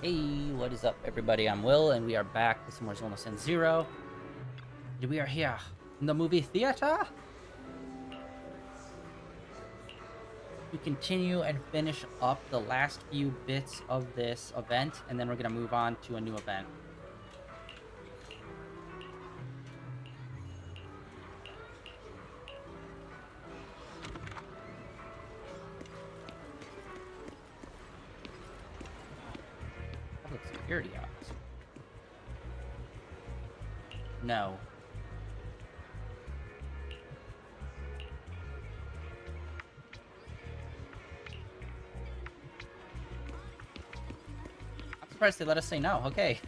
Hey, what is up, everybody? I'm Will, and we are back with some more Zenless Zone Zero. And we are here in the movie theater to continue and finish up the last few bits of this event, and then we're going to move on to a new event. Public security officer. No. I'm surprised they let us say no. Okay.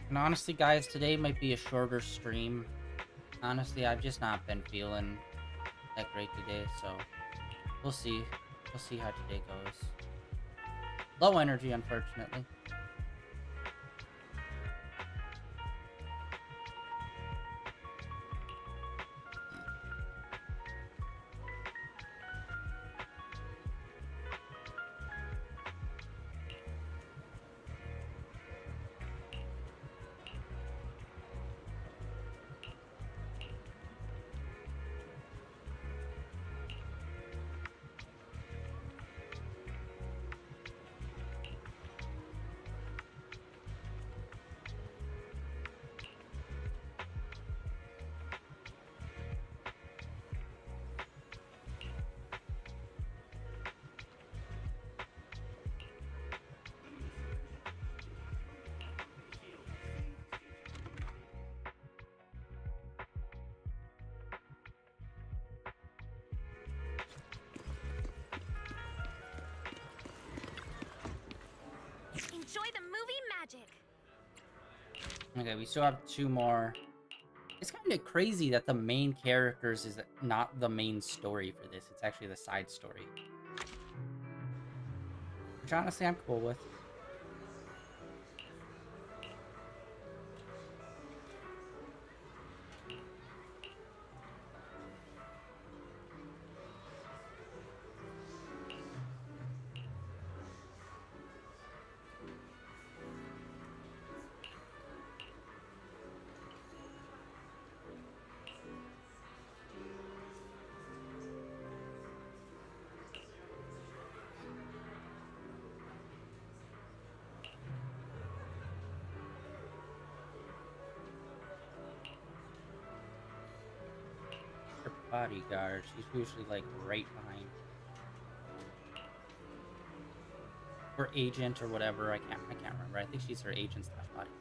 And honestly, guys, today might be a shorter stream. Honestly, I've just not been feeling that great today, so we'll see. We'll see how today goes. Low energy, unfortunately. Enjoy the movie magic. Okay, we still have two more. It's kind of crazy that the main characters is not the main story for this. It's actually the side story. Which honestly I'm cool with. Her bodyguard, she's usually like right behind. Or agent or whatever, I can't remember. I think she's her agent slash bodyguard.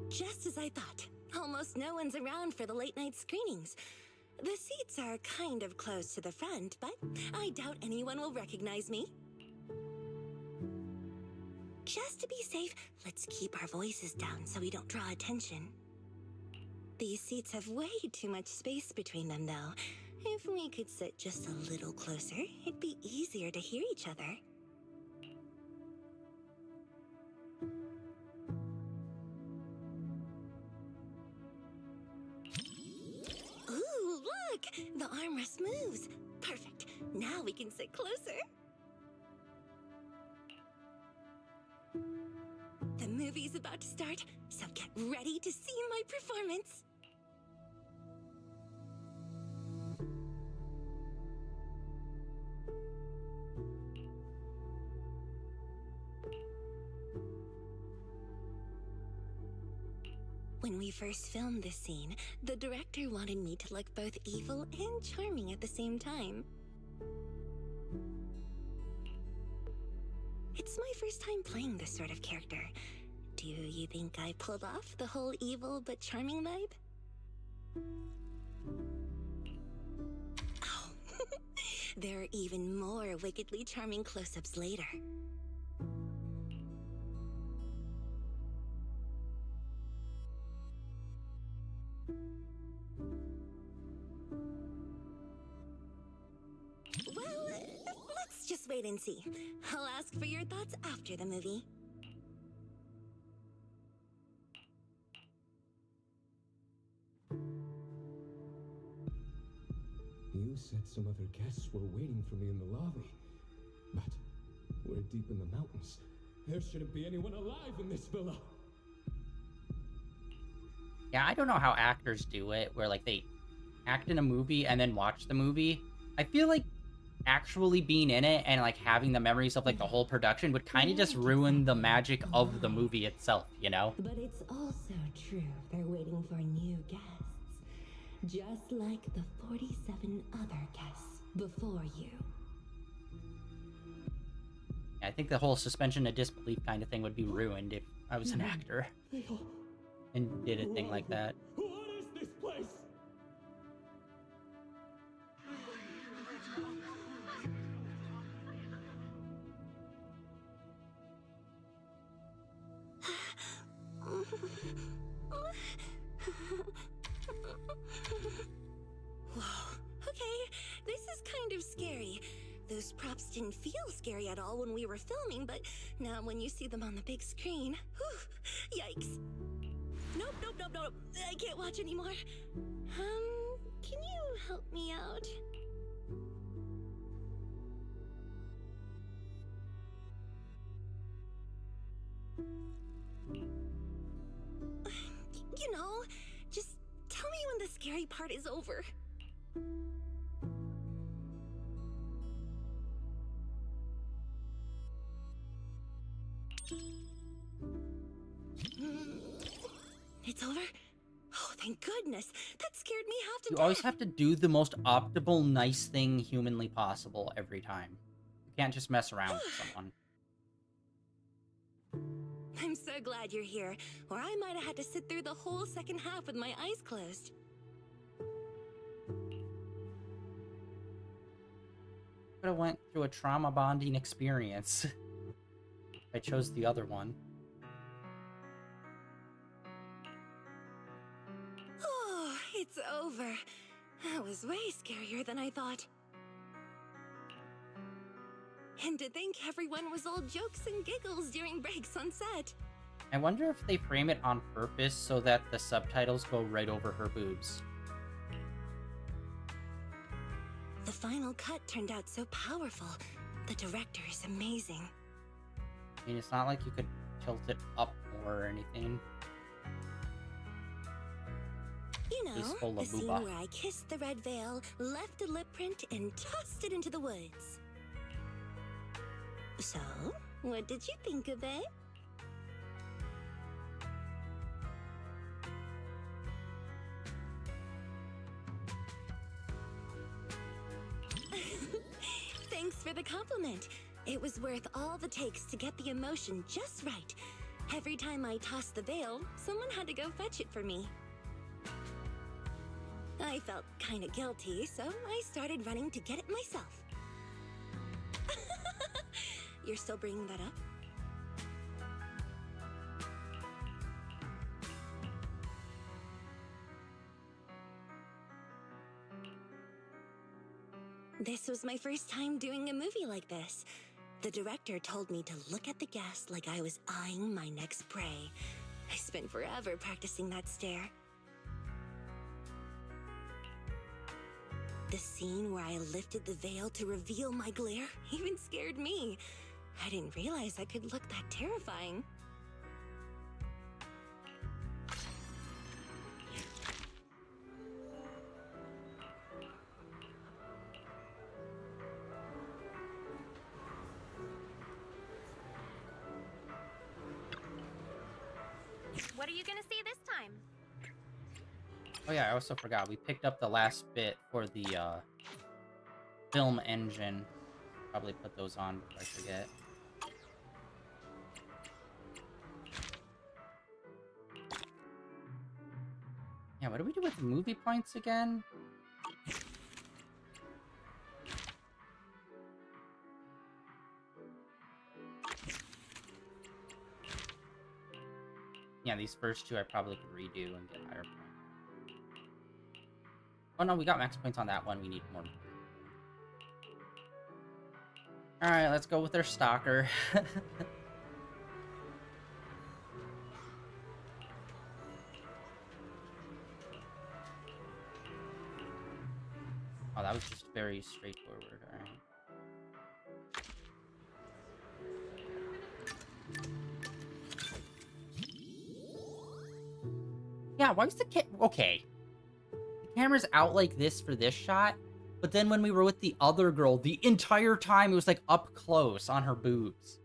Just as I thought. Almost no one's around for the late-night screenings. The seats are kind of close to the front, but I doubt anyone will recognize me. Just to be safe, let's keep our voices down so we don't draw attention. These seats have way too much space between them, though. If we could sit just a little closer, it'd be easier to hear each other. Ooh, look! The armrest moves. Perfect. Now we can sit closer. The movie's about to start, so get ready to see my performance. When we first filmed this scene, the director wanted me to look both evil and charming at the same time. It's my first time playing this sort of character. Do you think I pulled off the whole evil but charming vibe? Oh, there are even more wickedly charming close-ups later. Well, let's just wait and see. I'll ask for your thoughts after the movie. You said some other guests were waiting for me in the lobby. But we're deep in the mountains. There shouldn't be anyone alive in this villa. Yeah, I don't know how actors do it, where like they act in a movie and then watch the movie. I feel like actually being in it and like having the memories of like the whole production would kind of just ruin the magic of the movie itself, you know? But it's also true they're waiting for new guests. Just like the 47 other guests before you. I think the whole suspension of disbelief kind of thing would be ruined if I was an actor and did a thing like that. What is this place? Whoa, okay, this is kind of scary. Those props didn't feel scary at all when we were filming, but now when you see them on the big screen, whew, yikes. Nope, nope, nope, nope, I can't watch anymore. Can you help me out? You know, just tell me when the scary part is over. It's over? Oh, thank goodness. That scared me half to You death. always have to do the most optimal, nice thing humanly possible every time. You can't just mess around with someone. I'm so glad you're here, or I might have had to sit through the whole second half with my eyes closed. Could have went through a trauma bonding experience. I chose the other one. Oh, it's over. That was way scarier than I thought. And to think everyone was all jokes and giggles during breaks on set. I wonder if they frame it on purpose so that the subtitles go right over her boobs. The final cut turned out so powerful. The director is amazing. I mean, it's not like you could tilt it up more or anything. You know, Peaceful the scene Labuba. where I kissed the red veil, left a lip print, and tossed it into the woods. So, what did you think of it? Thanks for the compliment. It was worth all the takes to get the emotion just right. Every time I tossed the veil, someone had to go fetch it for me. I felt kind of guilty, so I started running to get it myself. You're still bringing that up? This was my first time doing a movie like this. The director told me to look at the guest like I was eyeing my next prey. I spent forever practicing that stare. The scene where I lifted the veil to reveal my glare even scared me. I didn't realize I could look that terrifying. What are you gonna see this time? Oh yeah, I also forgot. We picked up the last bit for the film engine. Probably put those on before I forget. Yeah, what do we do with the movie points again? Yeah, these first two I probably could redo and get higher points. Oh no, we got max points on that one. We need more. Alright, let's go with our stalker. Oh, that was just very straightforward. Alright. Yeah, why was the okay. The camera's out like this for this shot, but then when we were with the other girl, the entire time it was like up close on her boobs.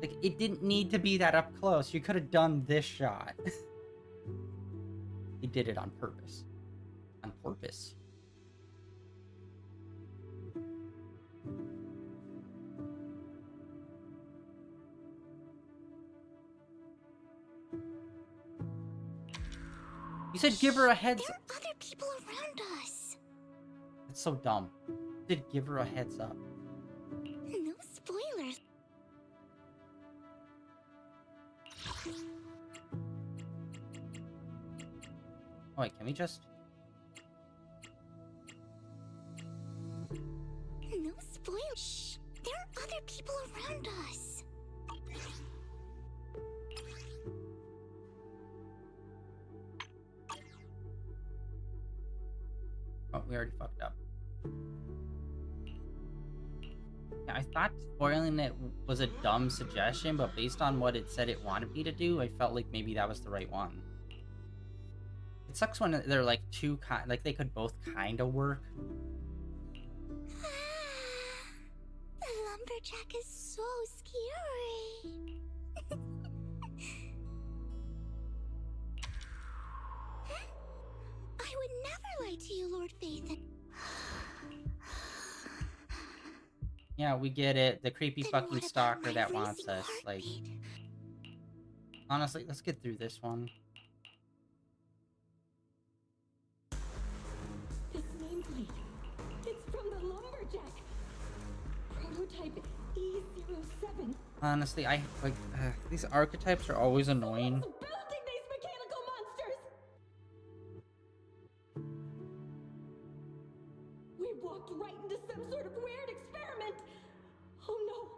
Like, it didn't need to be that up close. You could have done this shot. He did it on purpose. On purpose. You said give her a heads There up. are other people around us. It's so dumb. You did give her a heads up. No spoilers. Oh wait, can we just... No spoilers. Shh. There are other people around us. Oh, we already fucked up. Yeah, I thought spoiling it was a dumb suggestion, but based on what it said it wanted me to do, I felt like maybe that was the right one. It sucks when they're like two like they could both kind of work. The lumberjack is so scary. I would never lie to you, Lord Faith. Yeah, we get it. The creepy Then fucking what about stalker my that wants racing us. Like, heartbeat? honestly, let's get through this one. This nameplate. It's from the lumberjack. Prototype E07. Honestly, I like these archetypes are always annoying. Who's building these mechanical monsters? We walked right into some sort of weird experiment. Oh no.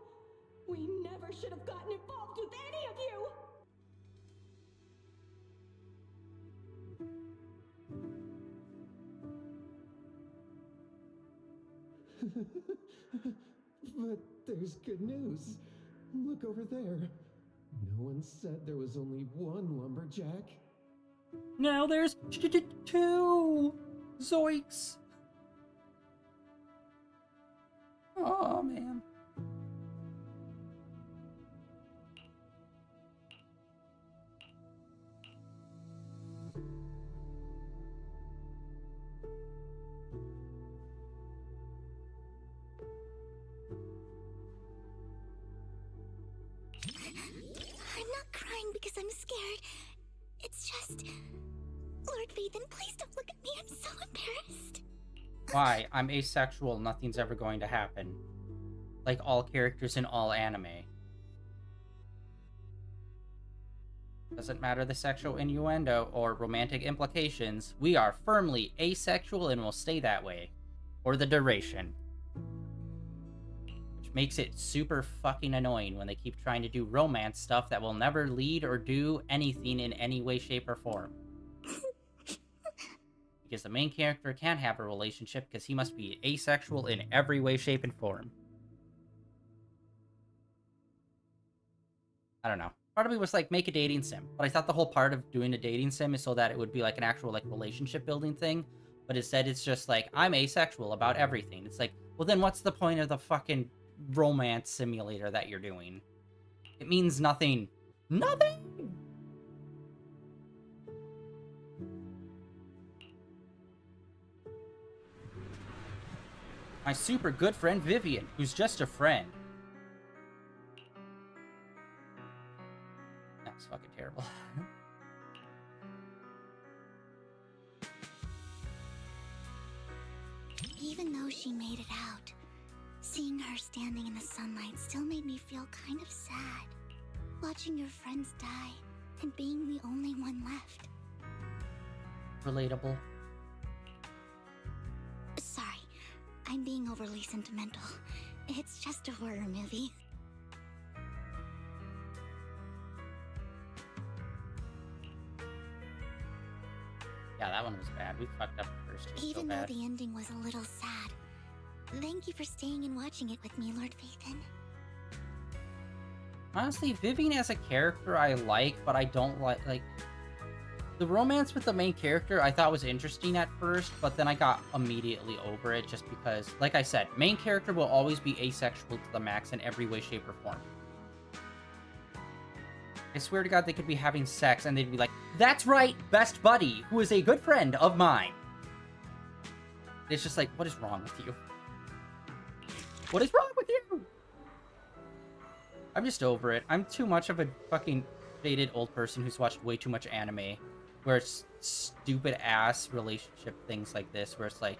We never should have gotten involved with any of you. But there's good news. Look over there. No one said there was only one lumberjack. Now there's two. Zoinks. Oh man. I'm not crying because I'm scared. It's just... Lord Faithen, please don't look at me. I'm so embarrassed. Why? I'm asexual. Nothing's ever going to happen. Like all characters in all anime. Doesn't matter the sexual innuendo or romantic implications, we are firmly asexual and will stay that way. For the duration. Which makes it super fucking annoying when they keep trying to do romance stuff that will never lead or do anything in any way, shape, or form. Because the main character can't have a relationship because he must be asexual in every way, shape, and form. I don't know. Part of me was like, make a dating sim. But I thought the whole part of doing a dating sim is so that it would be like an actual like relationship building thing. But instead it's just like, I'm asexual about everything. It's like, well then what's the point of the fucking romance simulator that you're doing? It means nothing. Nothing! My super good friend Vivian, who's just a friend. That was fucking terrible. Even though she made it out, seeing her standing in the sunlight still made me feel kind of sad. Watching your friends die and being the only one left. Relatable. Sorry, I'm being overly sentimental. It's just a horror movie. Yeah, that one was bad. We fucked up the first two. Even so though bad. the ending was a little sad. Thank you for staying and watching it with me, Lord Phaethon. Honestly, Vivian as a character I like, but I don't like the romance with the main character I thought was interesting at first, but then I got immediately over it just because, like I said, main character will always be asexual to the max in every way, shape, or form. I swear to God, they could be having sex and they'd be like, that's right, best buddy, who is a good friend of mine. It's just like, what is wrong with you? What is wrong with you? I'm just over it. I'm too much of a fucking jaded old person who's watched way too much anime where it's stupid ass relationship things like this where it's like,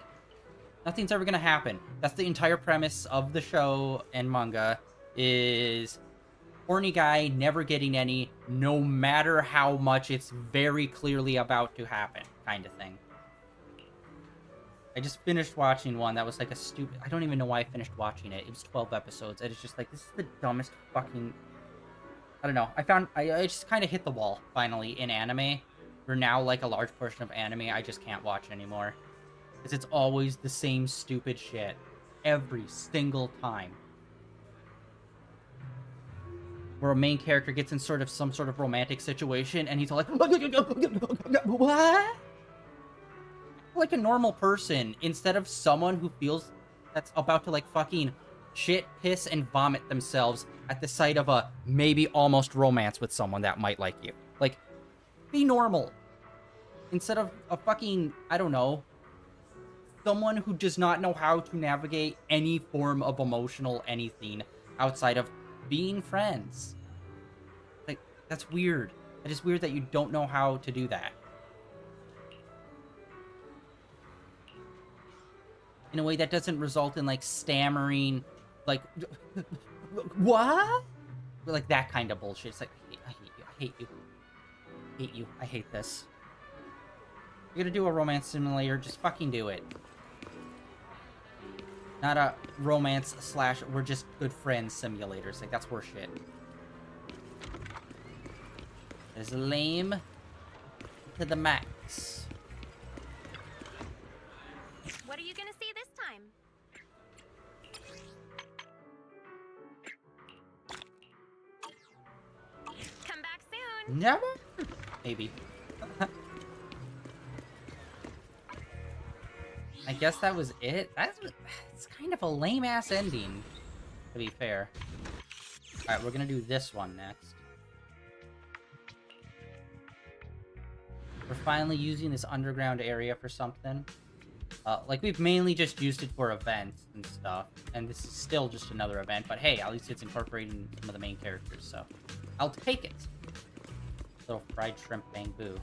nothing's ever gonna happen. That's the entire premise of the show and manga is horny guy never getting any, no matter how much it's very clearly about to happen kind of thing. I just finished watching one that was like a stupid... I don't even know why I finished watching it. It was 12 episodes. And it's just like, this is the dumbest fucking... I don't know. I just kind of hit the wall, finally, in anime. Where now, like, a large portion of anime I just can't watch anymore. Because it's always the same stupid shit. Every single time. Where a main character gets in some sort of romantic situation, and he's all like... What? Like a normal person instead of someone who feels that's about to like fucking shit, piss, and vomit themselves at the sight of a maybe almost romance with someone that might like you. Like, be normal. Instead of a fucking, I don't know, someone who does not know how to navigate any form of emotional anything outside of being friends. Like, that's weird. It is weird that you don't know how to do that. In a way that doesn't result in, like, stammering, like, what? Like, that kind of bullshit. It's like, I hate you, I hate you, I hate you, I hate this. You're gonna do a romance simulator, just fucking do it. Not a romance / we're just good friends simulators. Like, that's horseshit. It's lame to the max. What are you gonna see this time? Come back soon. Never? Maybe. I guess that was it. It's kind of a lame-ass ending, to be fair. Alright, we're gonna do this one next. We're finally using this underground area for something. Like, we've mainly just used it for events and stuff, and this is still just another event, but hey, at least it's incorporating some of the main characters, so I'll take it. Little fried shrimp bamboo.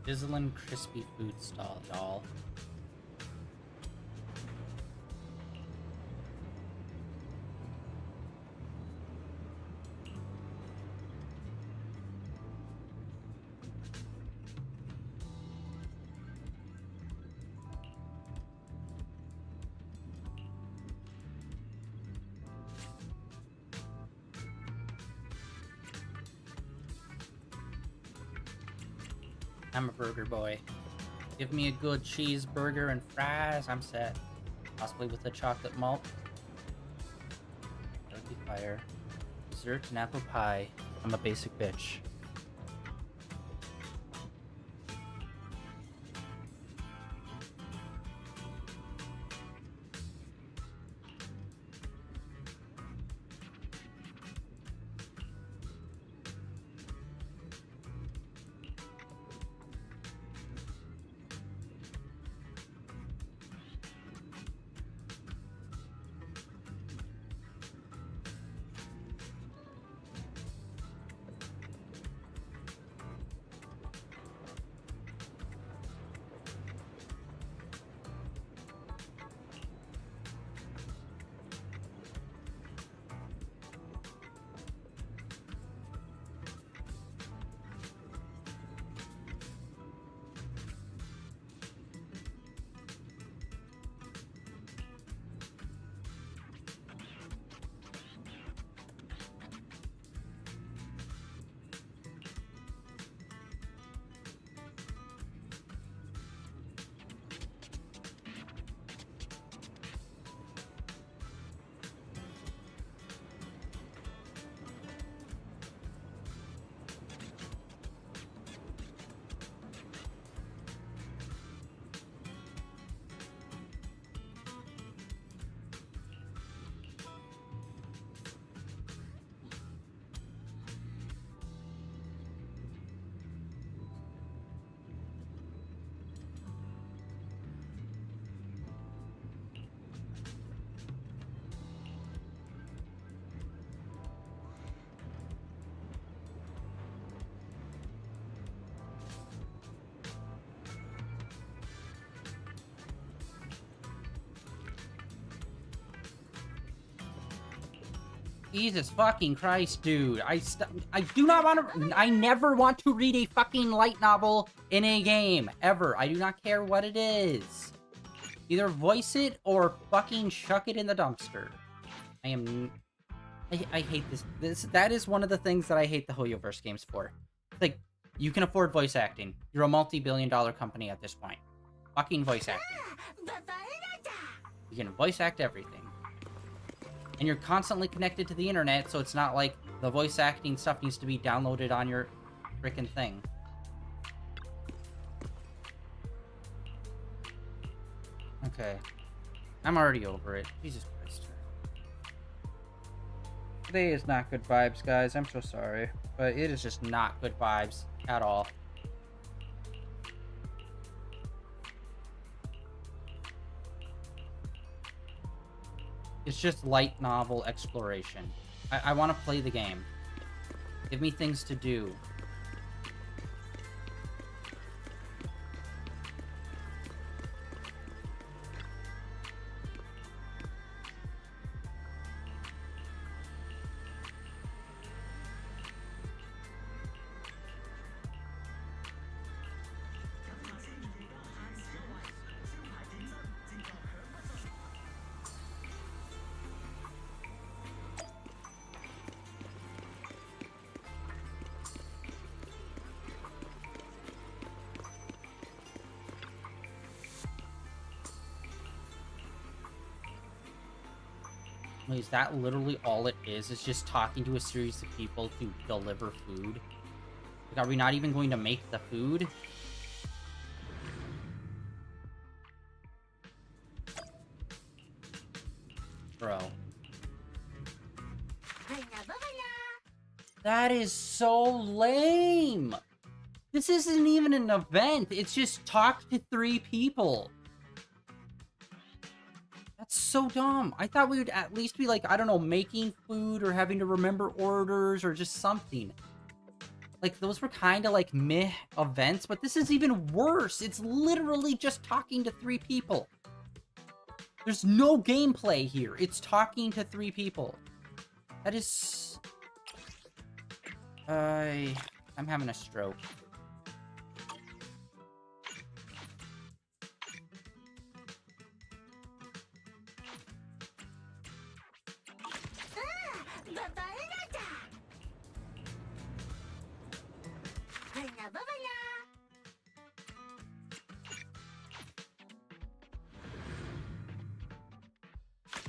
Sizzling crispy food stall, y'all. I'm a burger boy. Give me a good cheeseburger and fries, I'm set. Possibly with a chocolate malt. That would be fire. Dessert and apple pie. I'm a basic bitch. Jesus fucking Christ, dude. I do not want to... I never want to read a fucking light novel in a game. Ever. I do not care what it is. Either voice it or fucking chuck it in the dumpster. I am... I hate this. That is one of the things that I hate the Hoyoverse games for. Like, you can afford voice acting. You're a multi-billion-dollar company at this point. Fucking voice acting. You can voice act everything. And you're constantly connected to the internet, so it's not like the voice acting stuff needs to be downloaded on your frickin' thing. Okay. I'm already over it. Jesus Christ. Today is not good vibes, guys. I'm so sorry. But it is just not good vibes at all. It's just light novel exploration. I want to play the game. Give me things to do. Is that literally all it is? It's just talking to a series of people to deliver food? Like, are we not even going to make the food? Bro. That is so lame! This isn't even an event. It's just talk to 3 people. That's so dumb. I thought we would at least be like, I don't know, making food or having to remember orders or just something. Like, those were kind of like meh events, but this is even worse. It's literally just talking to 3 people. There's no gameplay here. It's talking to 3 people. That is... I'm having a stroke.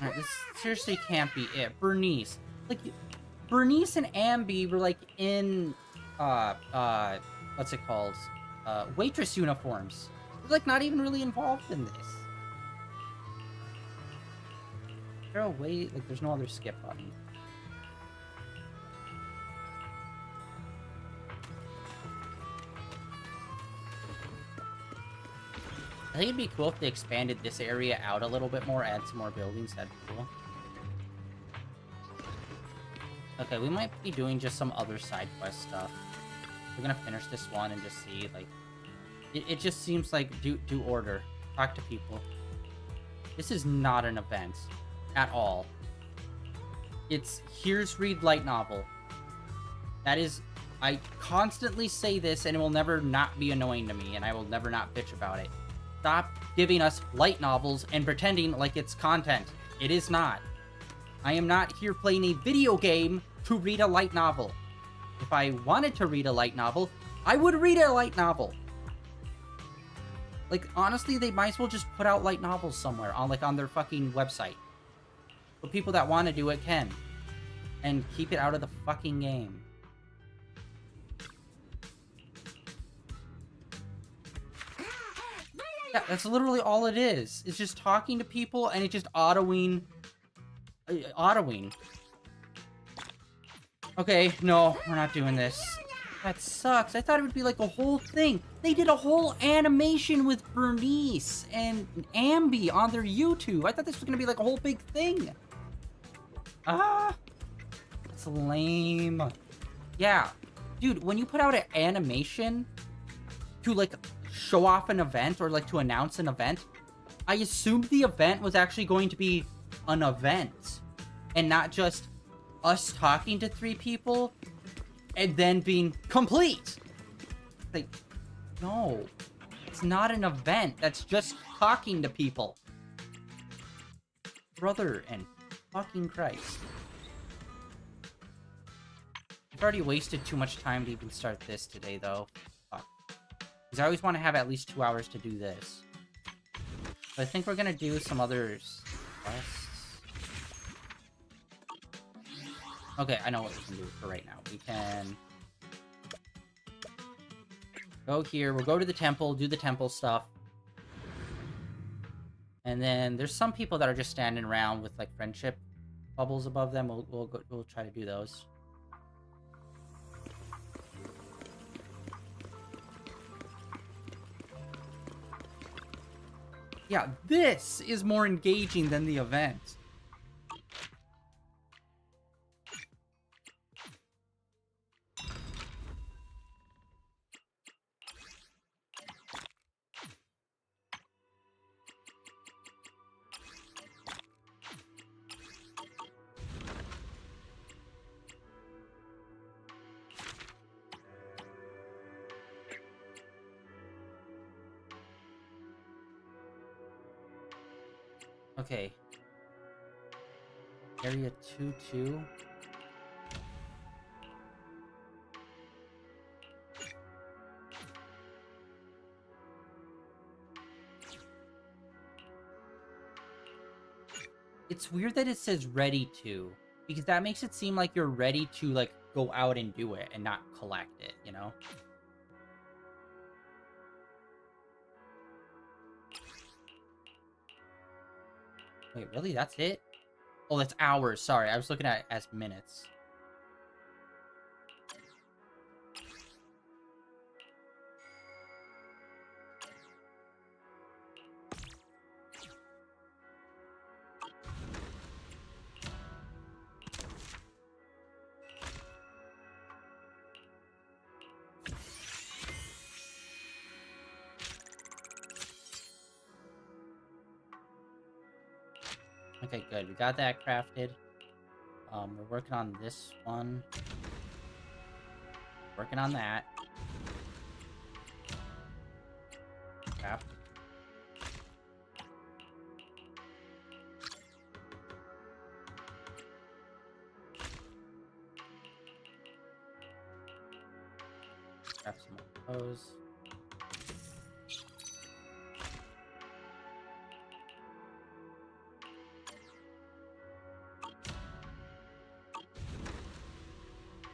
Alright, this seriously can't be it. Bernice. Like, Bernice and Ambi were, like, in, what's it called? Waitress uniforms. They're, like, not even really involved in this. Is there a way? Like, there's no other skip button. I think it'd be cool if they expanded this area out a little bit more, add some more buildings. That'd be cool. Okay, we might be doing just some other side quest stuff. We're gonna finish this one and just see, like... It just seems like do order. Talk to people. This is not an event. At all. It's, here's read light novel. That is... I constantly say this and it will never not be annoying to me, and I will never not bitch about it. Stop giving us light novels and pretending like it's content. It is not. I am not here playing a video game to read a light novel. If I wanted to read a light novel, I would read a light novel. Like, honestly, they might as well just put out light novels somewhere on, like, on their fucking website. But people that want to do it can. And keep it out of the fucking game. Yeah, that's literally all it is. It's just talking to people and it's just autoing. Autoing. Okay, no, we're not doing this. That sucks. I thought it would be like a whole thing. They did a whole animation with Bernice and Ambi on their YouTube. I thought this was gonna be like a whole big thing. Ah, it's lame. Yeah, dude, when you put out an animation to like show off an event or like to announce an event, I assumed the event was actually going to be an event and not just us talking to 3 people and then being complete. Like, no, it's not an event. That's just talking to people. Brother and fucking Christ. I've already wasted too much time to even start this today, though. Fuck. Because I always want to have at least 2 hours to do this. But I think we're gonna do some others. Quests. Okay, I know what we can do for right now. We can go here. We'll go to the temple, do the temple stuff. And then there's some people that are just standing around with like friendship bubbles above them. We'll try to do those. Yeah, this is more engaging than the event. Okay. Area 2-2. It's weird that it says ready to, because that makes it seem like you're ready to like go out and do it and not collect it, you know? Wait, really? That's it? Oh, that's hours. Sorry, I was looking at it as minutes. Okay, good. We got that crafted. We're working on this one. Working on that. Crap. Grab some of those.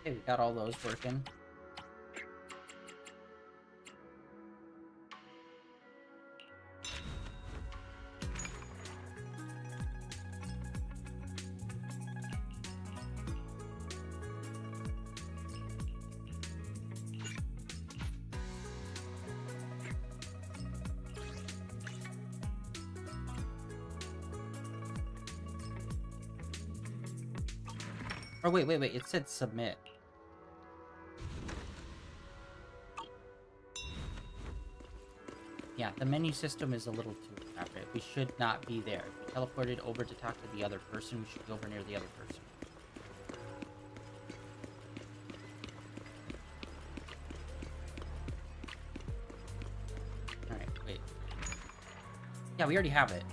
Okay, we got all those working. Oh, wait, it said submit. Yeah, the menu system is a little too elaborate. We should not be there. If we teleported over to talk to the other person, we should be over near the other person. Alright, wait. Yeah, we already have it.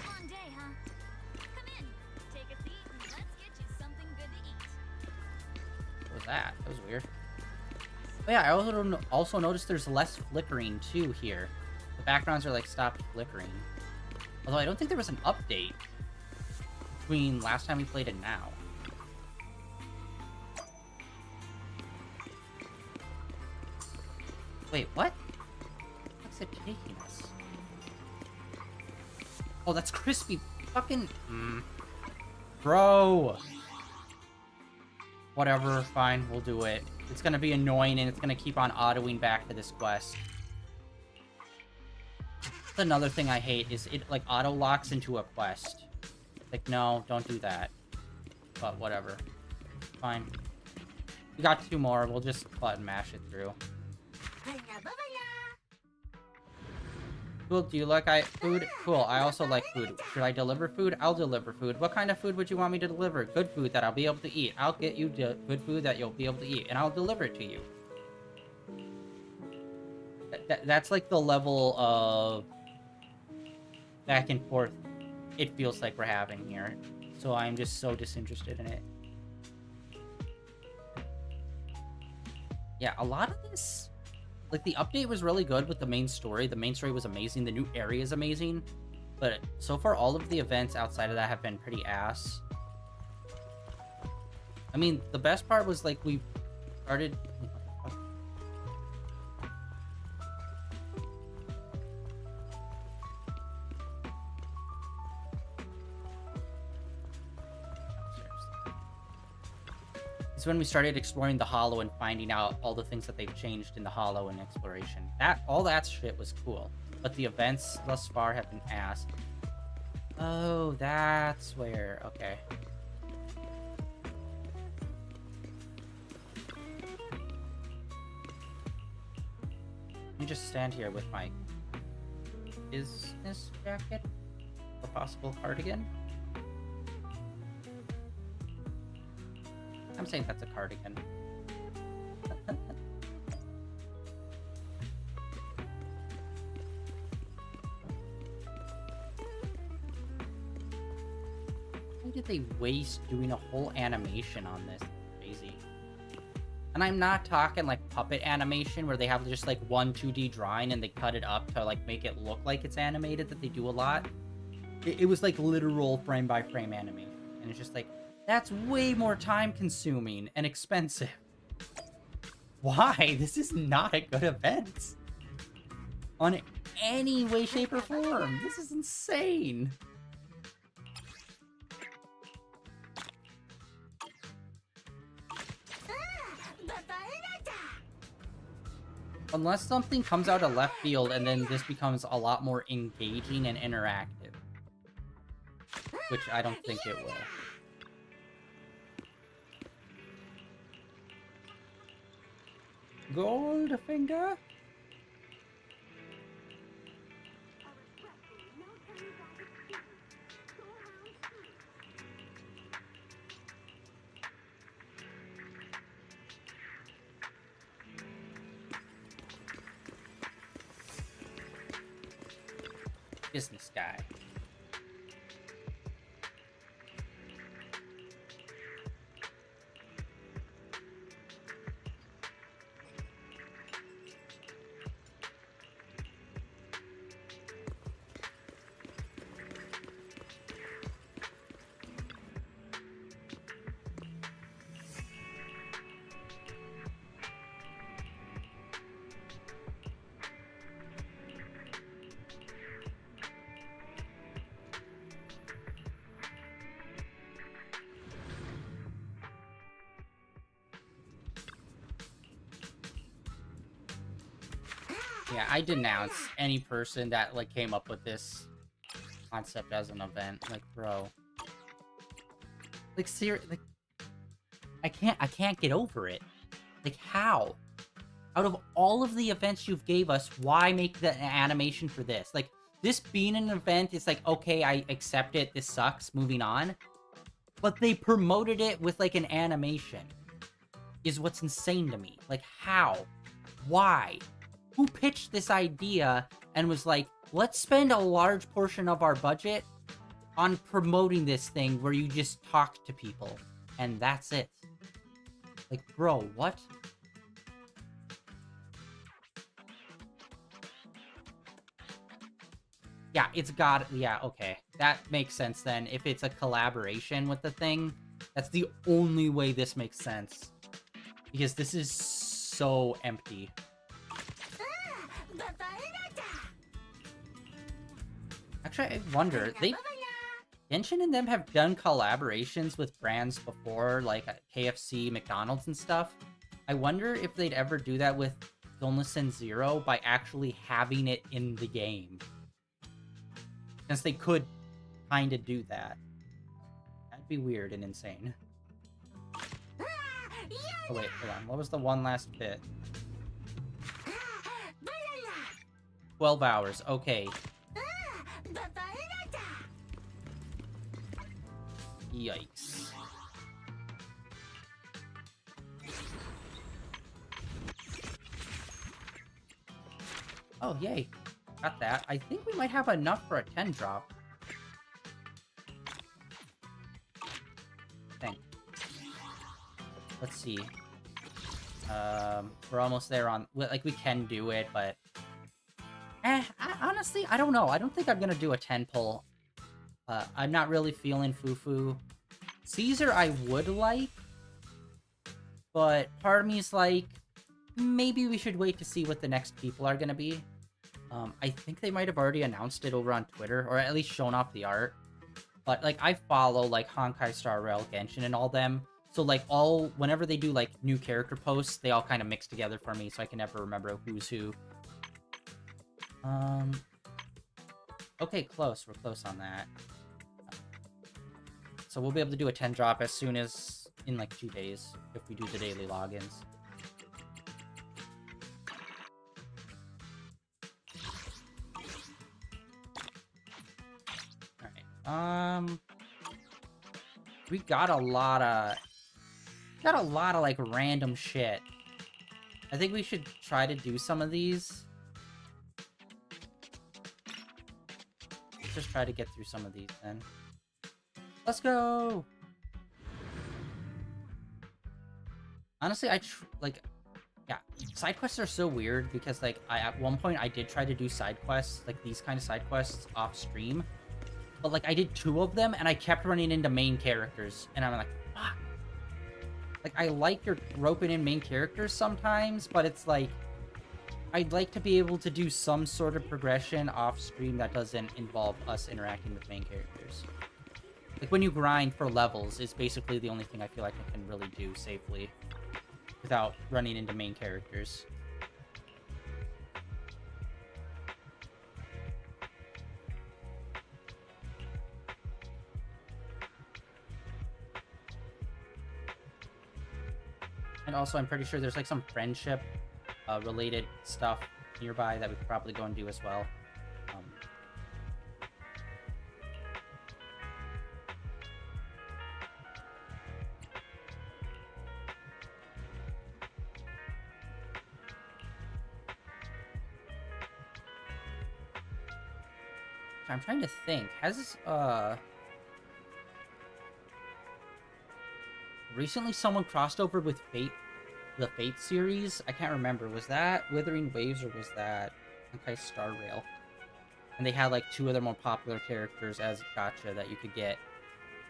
Long day, huh? Come in, take a seat, and let's get you something good to eat. What was that? That was weird. Oh yeah, I also noticed there's less flickering too here. The backgrounds are like stopped flickering. Although I don't think there was an update between last time we played and now. Wait, what? What's it taking us? Oh, that's crispy fucking... Bro! Whatever, fine, we'll do it. It's gonna be annoying and it's gonna keep on autoing back to this quest. That's another thing I hate, is it, like, auto-locks into a quest. Like, no, don't do that. But whatever. Fine. We got 2 more, we'll just button mash it through. Cool, do you like food? Cool, I also like food. Should I deliver food? I'll deliver food. What kind of food would you want me to deliver? Good food that I'll be able to eat. I'll get you good food that you'll be able to eat, and I'll deliver it to you. That's like the level of back and forth it feels like we're having here. So I'm just so disinterested in it. Yeah, a lot of this... Like, the update was really good with the main story. The main story was amazing. The new area is amazing. But so far, all of the events outside of that have been pretty ass. I mean, the best part was, like, we started... It's when we started exploring the Hollow and finding out all the things that they've changed in the Hollow and exploration. All that shit was cool. But the events thus far have been ass. Oh, that's where... Okay. Let me just stand here with my business jacket or possible cardigan. I'm saying that's a cardigan. Why did they waste doing a whole animation on this? Crazy. And I'm not talking like puppet animation where they have just like one 2D drawing and they cut it up to like make it look like it's animated, that they do a lot. It was like literal frame by frame animation. And it's just like, that's way more time consuming and expensive. Why? This is not a good event. On any way, shape, or form. This is insane. Unless something comes out of left field and then this becomes a lot more engaging and interactive. Which I don't think it will. Goldfinger? Business guy. Yeah, I denounce any person that, like, came up with this concept as an event. Like, bro. Like, like, I can't get over it. Like, how? Out of all of the events you've gave us, why make the animation for this? Like, this being an event, it's like, okay, I accept it, this sucks, moving on. But they promoted it with, like, an animation. Is what's insane to me. Like, how? Why? Who pitched this idea and was like, let's spend a large portion of our budget on promoting this thing where you just talk to people, and that's it. Like, bro, what? Yeah, it's got... Yeah, okay. That makes sense then. If it's a collaboration with the thing, that's the only way this makes sense. Because this is so empty. Actually, I wonder, Genshin and them have done collaborations with brands before, like KFC, McDonald's, and stuff. I wonder if they'd ever do that with Zenless Zone Zero by actually having it in the game. Since they could kind of do that. That'd be weird and insane. Oh wait, hold on. What was the one last bit? 12 hours, okay. Yikes. Oh, yay. Got that. I think we might have enough for a 10 drop. Thanks. Let's see. We're almost there on... Like, we can do it, but... honestly, I don't know. I don't think I'm gonna do a 10 pull. I'm not really feeling Fufu. Caesar I would like, but part of me is like, maybe we should wait to see what the next people are gonna be. I think they might have already announced it over on Twitter, or at least shown off the art. But, like, I follow, like, Honkai Star Rail, Genshin, and all them. So, like, whenever they do, like, new character posts, they all kind of mix together for me, so I can never remember who's who. Okay, close. We're close on that. So we'll be able to do a 10 drop as soon as in like 2 days if we do the daily logins. Alright. We got a lot of like random shit. I think we should try to do some of these. Let's just try to get through some of these then. Let's go! Honestly, yeah, side quests are so weird because, like, at one point I did try to do side quests, like these kind of side quests off stream, but, like, I did 2 of them and I kept running into main characters, and I'm like, fuck. Like, I like your roping in main characters sometimes, but it's like, I'd like to be able to do some sort of progression off stream that doesn't involve us interacting with main characters. Like, when you grind for levels is basically the only thing I feel like I can really do safely without running into main characters. also, I'm pretty sure there's like some friendship related stuff nearby that we could probably go and do as well. I'm trying to think. Has recently someone crossed over with Fate, the Fate series? I can't remember. Was that Withering Waves or was that Honkai Star Rail? And they had like two other more popular characters as gacha that you could get.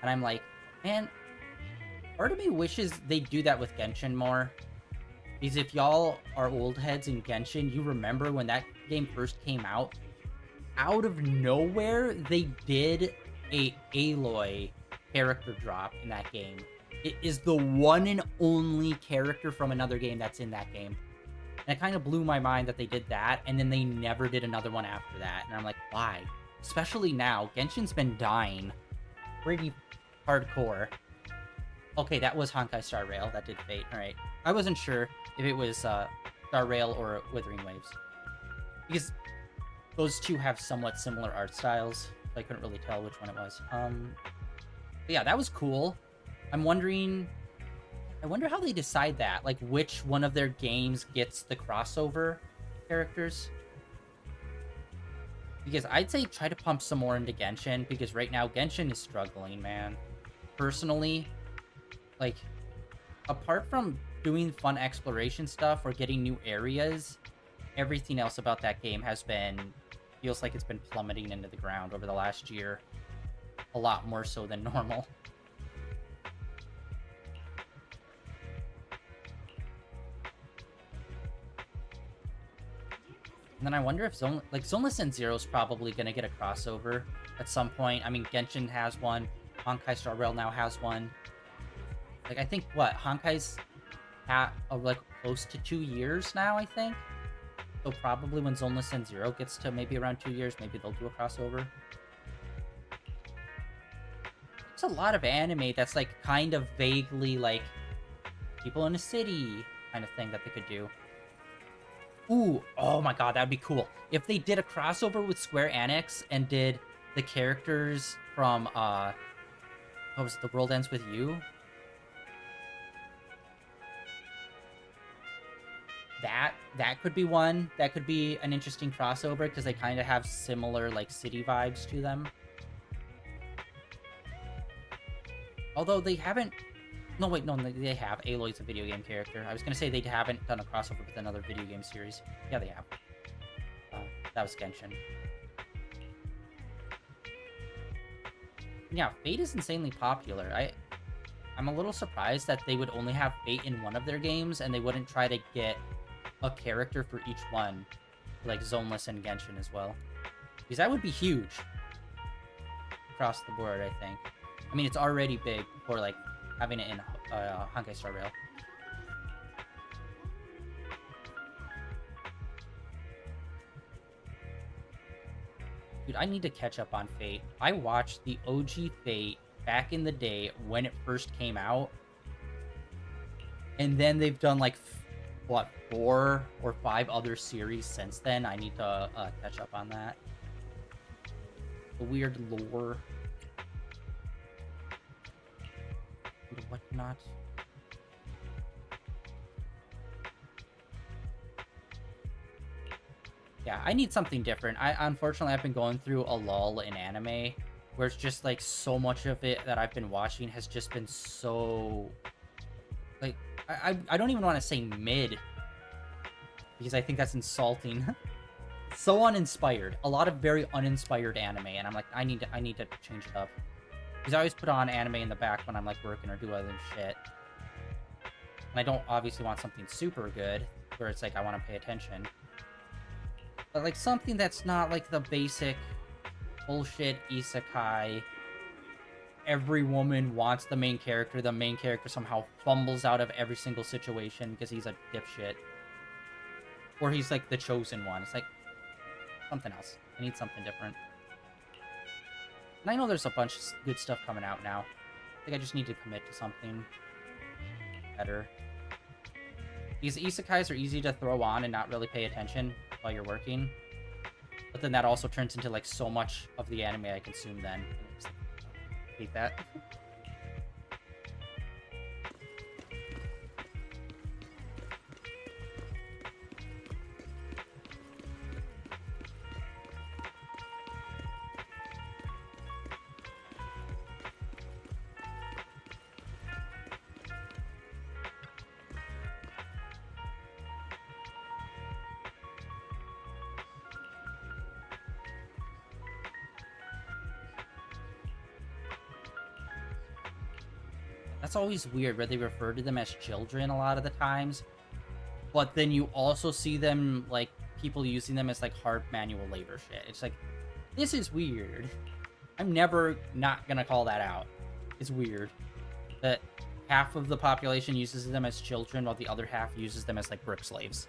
And I'm like, man, part of me wishes they'd do that with Genshin more. Because if y'all are old heads in Genshin, you remember when that game first came out of nowhere, they did a Aloy character drop in that game. It is the one and only character from another game that's in that game. And it kind of blew my mind that they did that, and then they never did another one after that. And I'm like, why? Especially now, Genshin's been dying pretty hardcore. Okay, that was Honkai Star Rail. That did Fate. Alright. I wasn't sure if it was Star Rail or Withering Waves. Because those two have somewhat similar art styles. So I couldn't really tell which one it was. But yeah, that was cool. I wonder how they decide that. Like, which one of their games gets the crossover characters. Because I'd say try to pump some more into Genshin. Because right now, Genshin is struggling, man. Personally, like, apart from doing fun exploration stuff or getting new areas, everything else about that game feels like it's been plummeting into the ground over the last year. A lot more so than normal. And then I wonder if Zenless Zone Zero is probably going to get a crossover at some point. I mean, Genshin has one. Honkai Star Rail now has one. Like, I think, Honkai's like close to 2 years now, I think. So probably when Zenless Zone Zero gets to maybe around 2 years, maybe they'll do a crossover. There's a lot of anime that's like kind of vaguely like people in a city kind of thing that they could do. Ooh, oh my god, that'd be cool. If they did a crossover with Square Enix and did the characters from, what was it, The World Ends With You? That could be one. That could be an interesting crossover, because they kind of have similar, like, city vibes to them. Although they haven't... No, wait, no, they have. Aloy's a video game character. I was going to say they haven't done a crossover with another video game series. Yeah, they have. That was Genshin. Yeah, Fate is insanely popular. I'm a little surprised that they would only have Fate in one of their games, and they wouldn't try to get a character for each one, like Zoneless and Genshin as well. Because that would be huge. Across the board, I think. I mean, it's already big for, like, having it in Honkai Star Rail. Dude, I need to catch up on Fate. I watched the OG Fate back in the day when it first came out. And then they've done, like, 4 or 5 other series since then. I need to catch up on that. The weird lore. And whatnot. Yeah, I need something different. Unfortunately, I've been going through a lull in anime, where it's just, like, so much of it that I've been watching has just been so... Like, I don't even want to say mid, because I think that's insulting. So uninspired. A lot of very uninspired anime, and I'm like, I need to change it up. Because I always put on anime in the back when I'm, like, working or do other shit. And I don't obviously want something super good, where it's like, I want to pay attention. But, like, something that's not, like, the basic bullshit isekai. Every woman wants the main character somehow fumbles out of every single situation because he's a dipshit. Or he's, like, the chosen one. It's like, something else. I need something different. And I know there's a bunch of good stuff coming out now. I think I just need to commit to something better. These isekais are easy to throw on and not really pay attention while you're working. But then that also turns into like so much of the anime I consume then. And I just hate that. That's always weird where they refer to them as children a lot of the times. But then you also see them, like, people using them as, like, hard manual labor shit. It's like, this is weird. I'm never not gonna call that out. It's weird that half of the population uses them as children while the other half uses them as, like, brick slaves.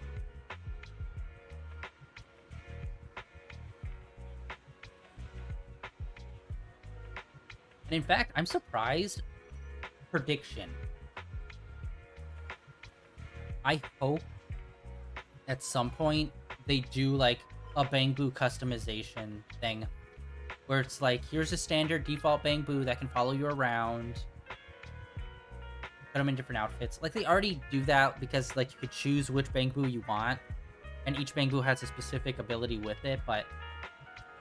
And in fact, I'm surprised. Prediction. I hope at some point they do like a Bangbu customization thing where it's like, here's a standard default Bangbu that can follow you around. Put them in different outfits. Like they already do that because like you could choose which Bangbu you want and each Bangbu has a specific ability with it, but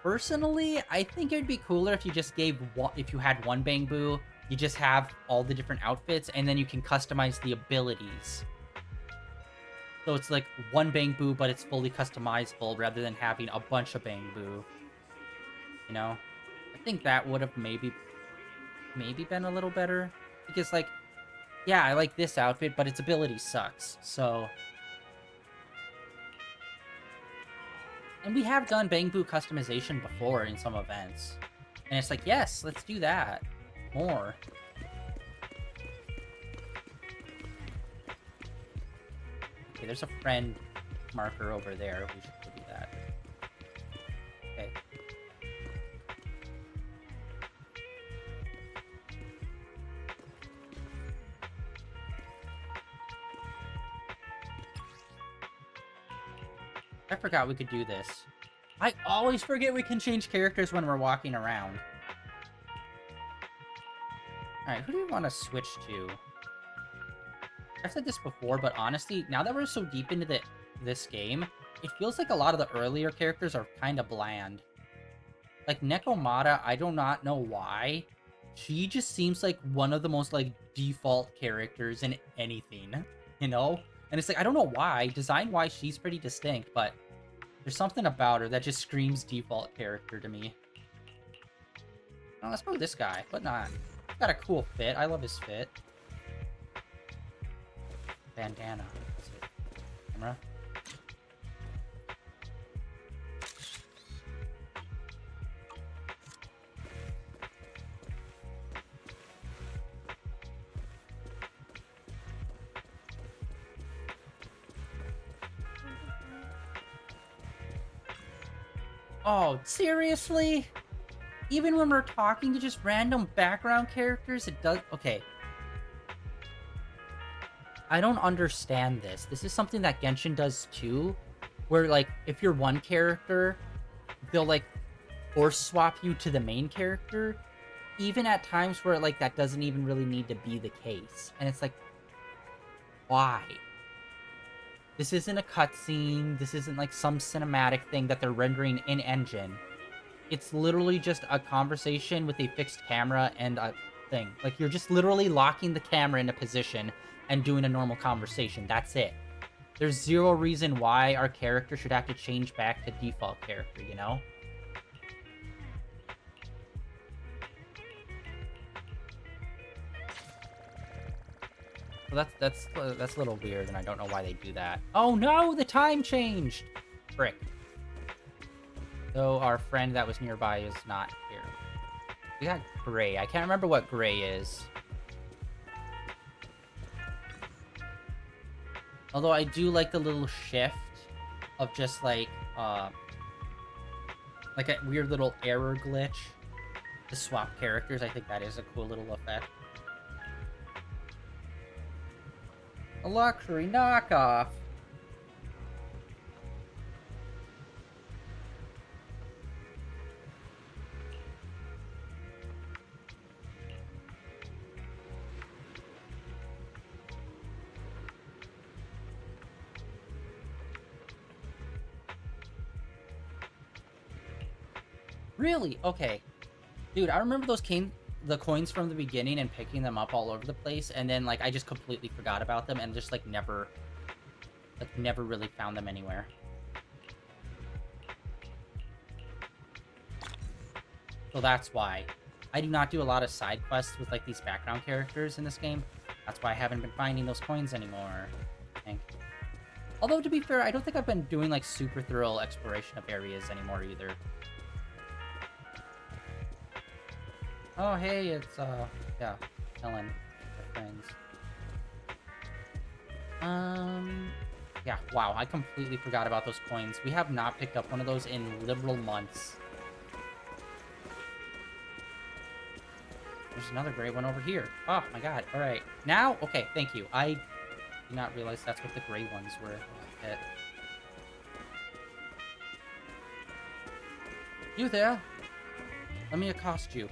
personally, I think it'd be cooler if you just gave one, if you had one Bangbu, you just have all the different outfits, and then you can customize the abilities. So it's like one Bangbu, but it's fully customizable rather than having a bunch of Bangbu. You know? I think that would have maybe been a little better. Because, like, yeah, I like this outfit, but its ability sucks. So... And we have done Bangbu customization before in some events. And it's like, yes, let's do that. More. Okay, there's a friend marker over there. We should do that. Okay. I forgot we could do this. I always forget we can change characters when we're walking around. Alright, who do we want to switch to? I've said this before, but honestly, now that we're so deep into this game, it feels like a lot of the earlier characters are kind of bland. Like, Nekomata, I do not know why. She just seems like one of the most, like, default characters in anything, you know? And it's like, I don't know why. Design-wise, she's pretty distinct, but there's something about her that just screams default character to me. Oh, let's go with this guy. But not. Got a cool fit. I love his fit. Bandana. What's it? Camera. Oh, seriously? Even when we're talking to just random background characters, it does... Okay. I don't understand this. This is something that Genshin does too, where, like, if you're one character, they'll, like, force swap you to the main character, even at times where, like, that doesn't even really need to be the case. And it's like, why? This isn't a cutscene. This isn't, like, some cinematic thing that they're rendering in-engine. It's literally just a conversation with a fixed camera and a thing. Like, you're just literally locking the camera in a position and doing a normal conversation. That's it. There's zero reason why our character should have to change back to default character, you know? Well, that's a little weird, and I don't know why they do that. Oh no, the time changed! Frick. So our friend that was nearby is not here. We got Gray. I can't remember what Gray is. Although I do like the little shift of just like a weird little error glitch to swap characters. I think that is a cool little effect. A luxury knockoff. Really? Okay. Dude, I remember the coins from the beginning and picking them up all over the place, and then, like, I just completely forgot about them and just, like, never really found them anywhere. So that's why. I do not do a lot of side quests with, like, these background characters in this game. That's why I haven't been finding those coins anymore, I think. Although, to be fair, I don't think I've been doing, like, super thorough exploration of areas anymore, either. Oh, hey, it's, yeah, Ellen, our friends. Yeah, wow, I completely forgot about those coins. We have not picked up one of those in literal months. There's another gray one over here. Oh, my God, all right. Now, okay, thank you. I did not realize that's what the gray ones were. You there? Let me accost you.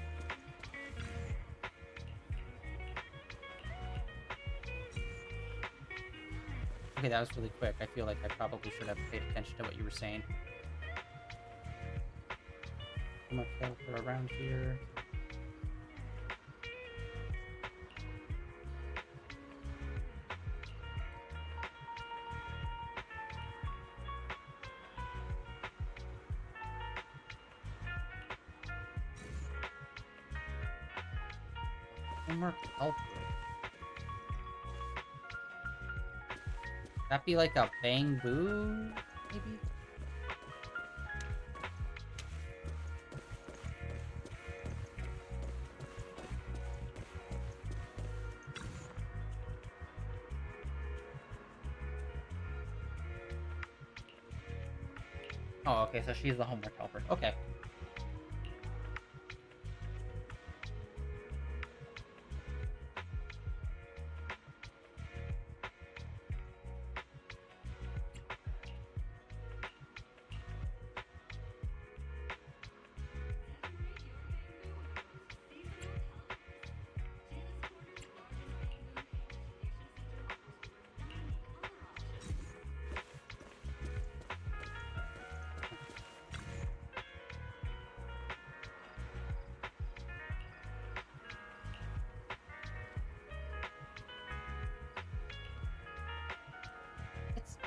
Okay, that was really quick. I feel like I probably should have paid attention to what you were saying. I'm gonna filter around here. Homework helper. That be like a bang boo, maybe? Oh, okay, so she's the homework helper. Okay.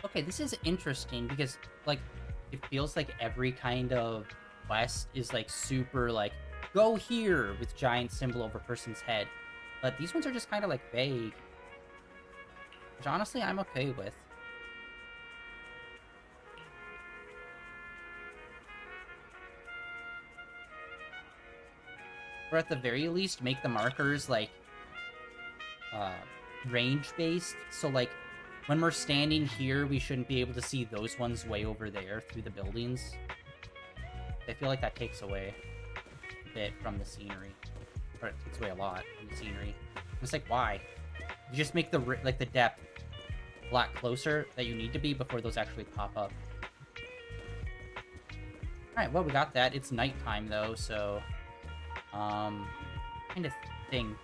Okay, this is interesting because, like, it feels like every kind of quest is, like, super, like, go here with giant symbol over person's head. But these ones are just kind of, like, vague. Which, honestly, I'm okay with. Or at the very least, make the markers, like, range-based. So, like, when we're standing here, we shouldn't be able to see those ones way over there through the buildings. I feel like that takes away a bit from the scenery. Or it takes away a lot from the scenery. It's like, why? You just make the depth a lot closer that you need to be before those actually pop up. Alright, well, we got that. It's nighttime, though, so... kind of thing.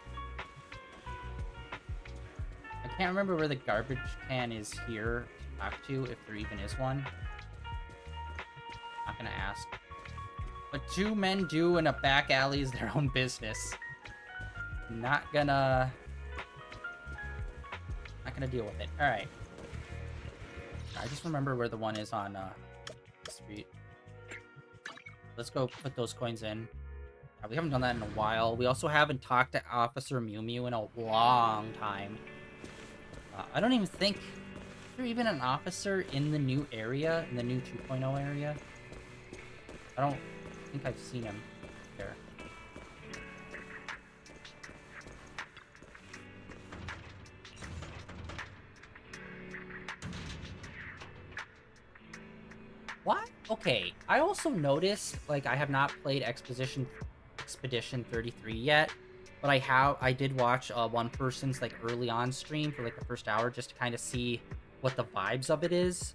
I can't remember where the garbage can is here to talk to, if there even is one. Not gonna ask. What two men do in a back alley is their own business. Not gonna deal with it. Alright. I just remember where the one is on, the street. Let's go put those coins in. Yeah, we haven't done that in a while. We also haven't talked to Officer Mew Mew in a long time. I don't even think... Is there even an officer in the new area? In the new 2.0 area? I don't think I've seen him there. What? Okay, I also noticed, like, I have not played Expedition 33 yet, but I did watch one person's like early on stream for like the first hour just to kind of see what the vibes of it is.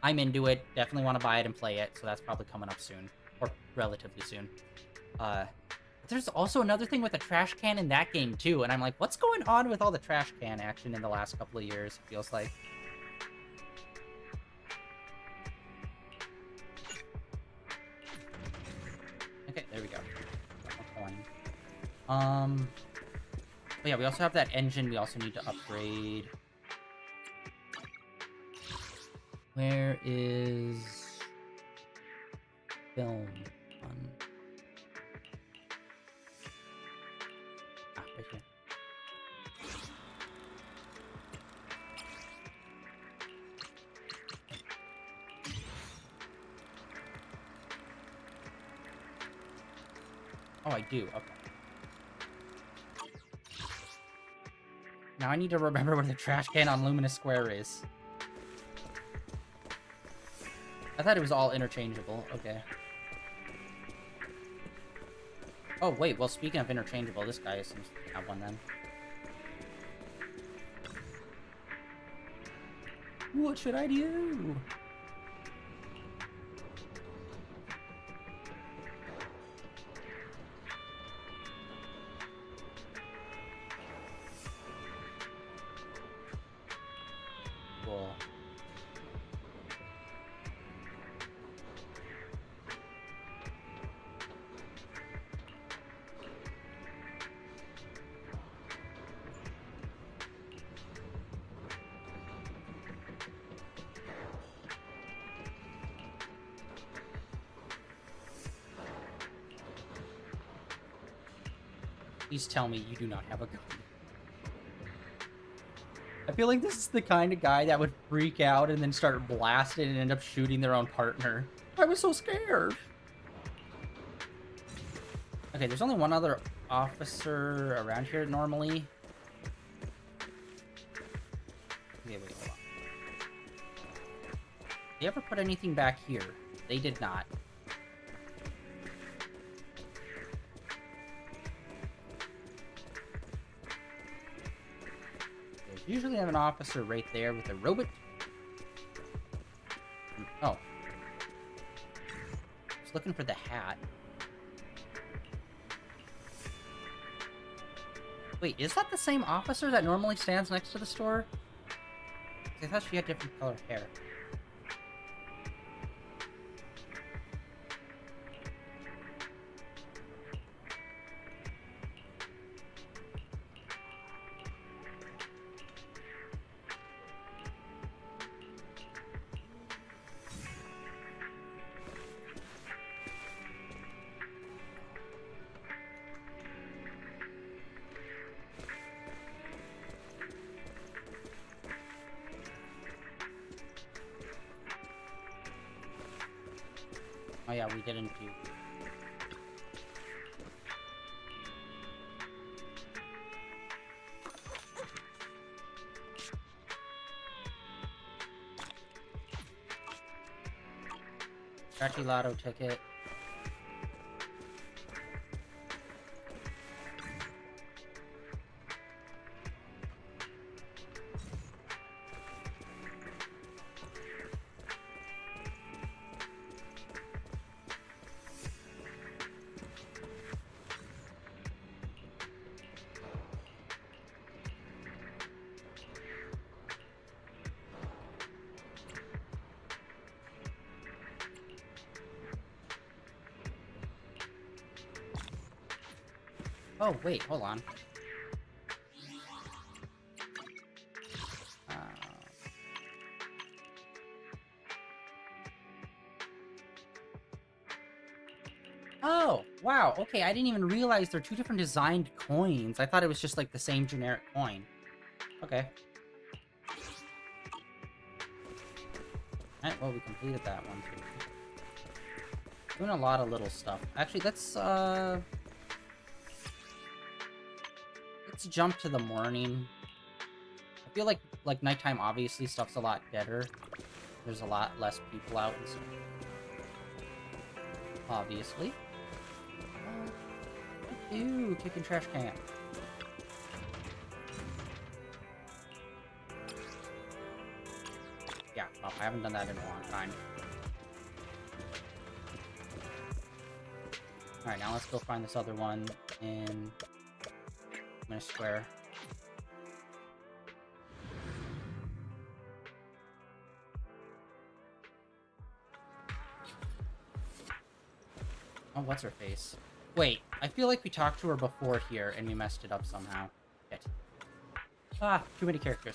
I'm into it. Definitely want to buy it and play it, so that's probably coming up soon, or relatively soon. There's also another thing with a trash can in that game too, and I'm like, what's going on with all the trash can action in the last couple of years? It feels like. Okay, there we go. Got more coin. But yeah, we also have that engine we also need to upgrade. Where is film on? Ah, right here. Oh, I do. Okay. Now I need to remember where the trash can on Luminous Square is. I thought it was all interchangeable. Okay. Oh, wait. Well, speaking of interchangeable, this guy seems to have one then. What should I do? Cool. Please tell me you do not have a gun. I feel like this is the kind of guy that would freak out and then start blasting and end up shooting their own partner. I was so scared. Okay, there's only one other officer around here normally. Okay, wait, hold on. Did they ever put anything back here? They did not. Usually have an officer right there with a robot. Oh. Just looking for the hat. Wait, is that the same officer that normally stands next to the store? I thought she had different colored hair. Oh yeah, we didn't do. Scratchy Lotto ticket. Oh, wait, hold on. Oh, wow. Okay, I didn't even realize they're two different designed coins. I thought it was just like the same generic coin. Okay. Alright, well, we completed that one too. Doing a lot of little stuff. Actually, let's jump to the morning. I feel like nighttime, obviously, stuff's a lot deader. There's a lot less people out and stuff. Obviously. Ew, kicking trash can. haven't done that in a long time. Alright, now let's go find this other one in Minute Square. Oh, what's her face? Wait, I feel like we talked to her before here and we messed it up somehow. Shit. Ah, too many characters.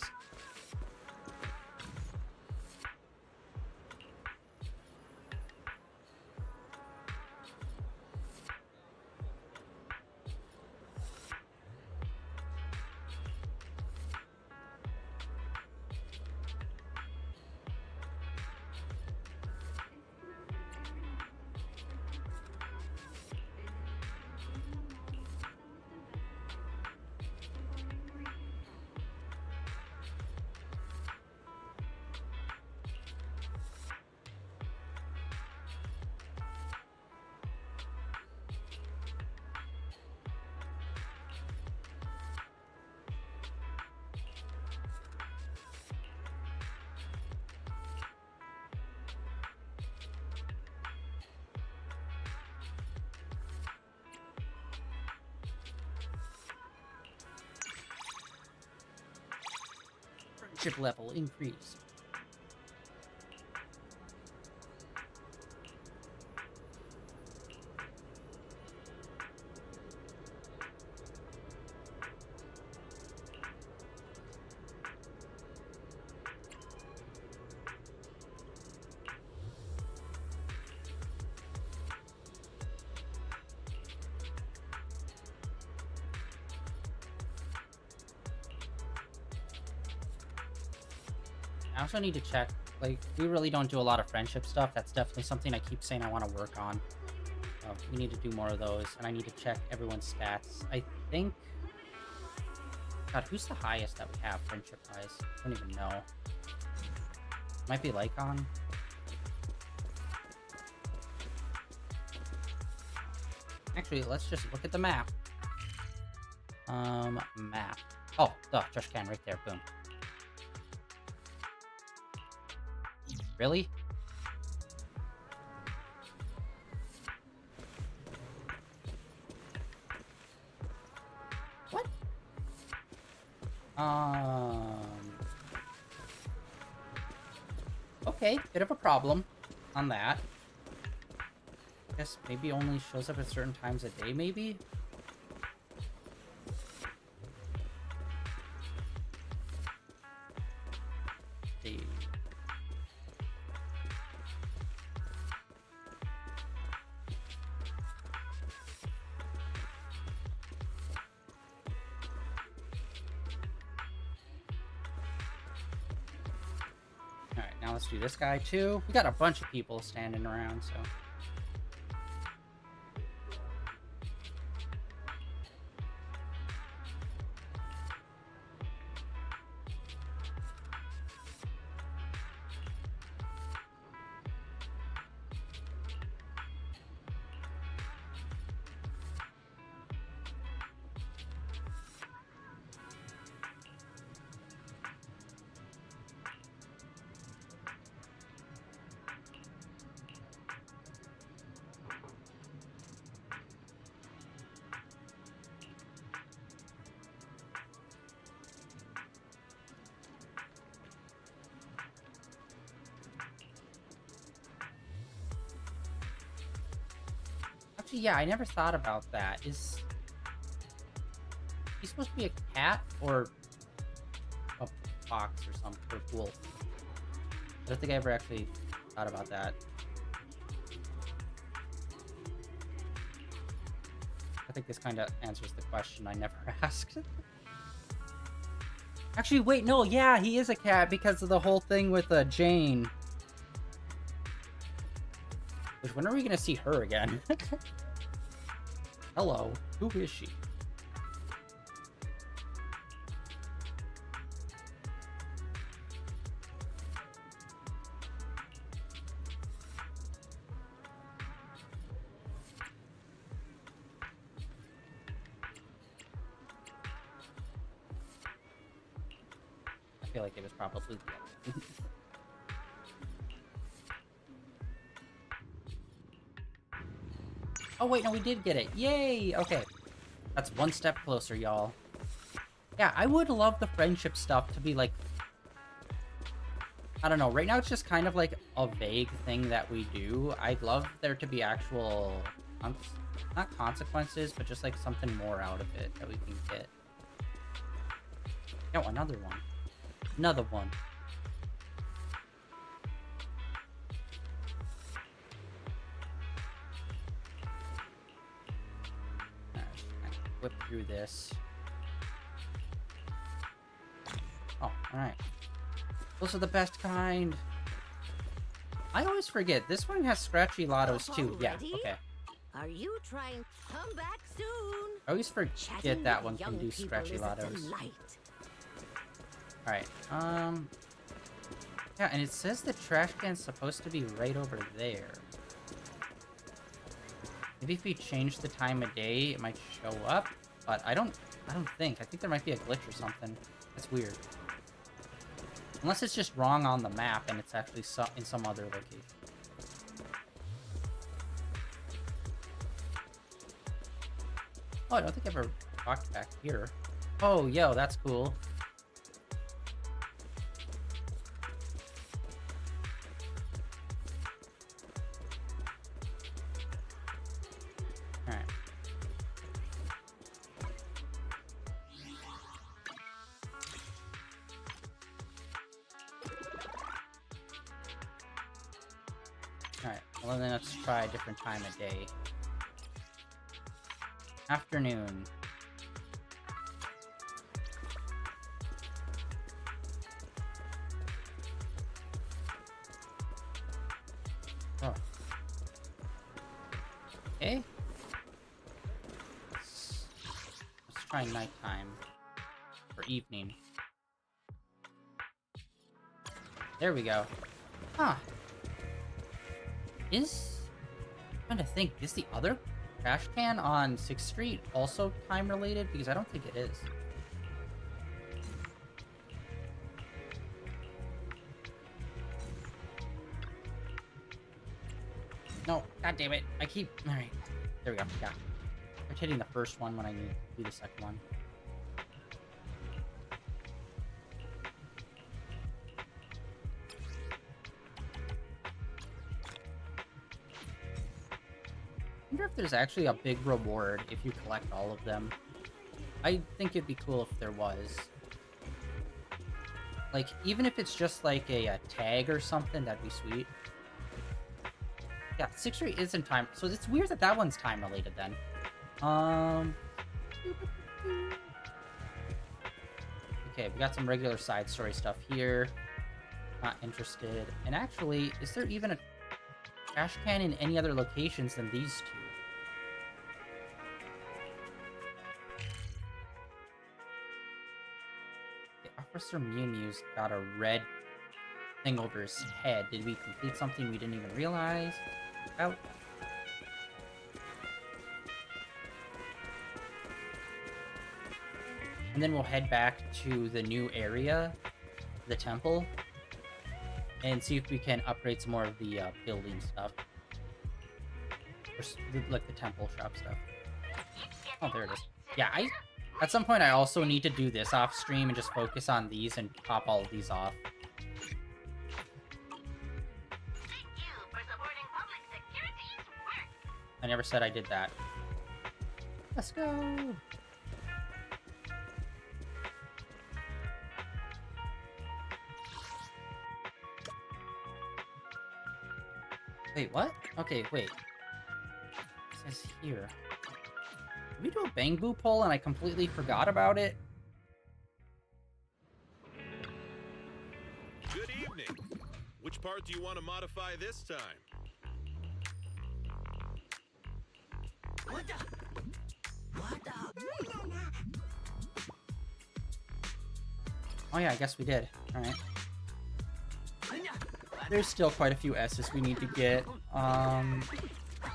Friendship level increased. I also need to check, like, we really don't do a lot of friendship stuff. That's definitely something I keep saying I want to work on. We need to do more of those, and I need to check everyone's stats. I think... God, who's the highest that we have friendship-wise? I don't even know. Might be Lycon. Actually, let's just look at the map. Map. Oh, the trash can right there. Boom. Really? What? Okay, bit of a problem on that. I guess maybe only shows up at certain times a day, maybe? See. Alright, now let's do this guy too. We got a bunch of people standing around, so... Actually, yeah, I never thought about that. Is he supposed to be a cat or a fox or something, or wolf? I don't think I ever actually thought about that. I think this kind of answers the question I never asked. Actually, wait, no, yeah, he is a cat because of the whole thing with Jane. Which, when are we gonna see her again? Hello, who is she? I feel like it was probably the other. Oh, wait, no, we did get it. Yay! Okay. That's one step closer, y'all. Yeah, I would love the friendship stuff to be, like... I don't know. Right now, it's just kind of, like, a vague thing that we do. I'd love there to be actual... not consequences, but just, like, something more out of it that we can get. Oh, another one. Another one. Whip through this. Oh, alright. Those are the best kind. I always forget. This one has scratchy lottos too. Yeah, Already? okay. Are you trying to come back soon? I always forget Chatting that with one can young do people scratchy is a lottos. delight. Alright, yeah, and it says the trash can's supposed to be right over there. Maybe if we change the time of day, it might show up, but I don't think. I think there might be a glitch or something. That's weird. Unless it's just wrong on the map and it's actually in some other location. Oh, I don't think I've ever walked back here. Oh, yo, that's cool. Alright. Alright, well then let's try a different time of day. Afternoon. Oh. Okay. Let's try nighttime. Or evening. There we go. Huh. I'm trying to think, is the other trash can on 6th Street also time related? Because I don't think it is. No, god damn it. I keep... Alright. There we go. Yeah. I'm hitting the first one when I need to do the second one. I wonder if there's actually a big reward if you collect all of them. I think it'd be cool if there was. Like, even if it's just like a tag or something, that'd be sweet. Yeah, 6th Street isn't time, so it's weird that that one's time related then. Okay, we got some regular side story stuff here. Not interested. And actually, is there even a trash can in any other locations than these two? Officer Mew Mew's got a red thing over his head. Did we complete something we didn't even realize? Out. And then we'll head back to the new area, the temple, and see if we can upgrade some more of the building stuff. Or, like the temple shop stuff. Oh, there it is. Yeah, at some point I also need to do this off stream and just focus on these and pop all of these off. I never said I did that. Let's go! Wait, what? Okay, wait. It says here. Did we do a bang boo poll and I completely forgot about it? Good evening. Which part do you want to modify this time? Oh yeah, I guess we did. Alright. There's still quite a few S's we need to get. And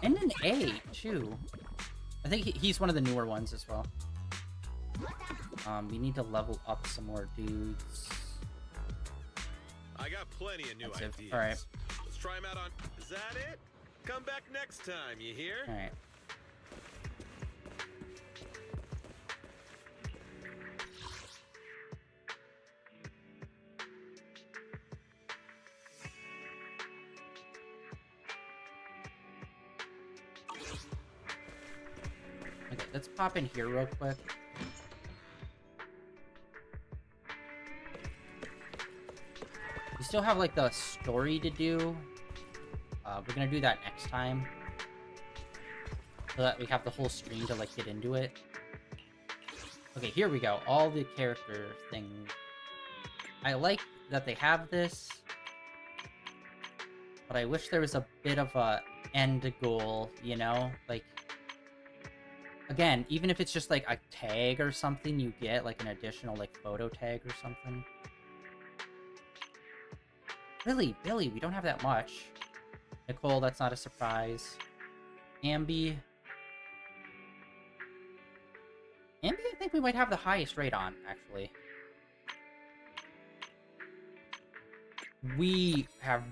an A, too. I think he's one of the newer ones as well. We need to level up some more dudes. I got plenty of new ideas. Alright. Let's try them out on... Is that it? Come back next time, you hear? Alright. let's pop in here real quick. We still have, like, the story to do. We're gonna do that next time. So that we have the whole stream to, like, get into it. Okay, here we go. All the character things. I like that they have this. But I wish there was a bit of a end goal, you know? Like, again, even if it's just, like, a tag or something you get, like, an additional, like, photo tag or something. Really, Billy, we don't have that much. Nicole, that's not a surprise. Ambi, I think we might have the highest rate on, actually. We have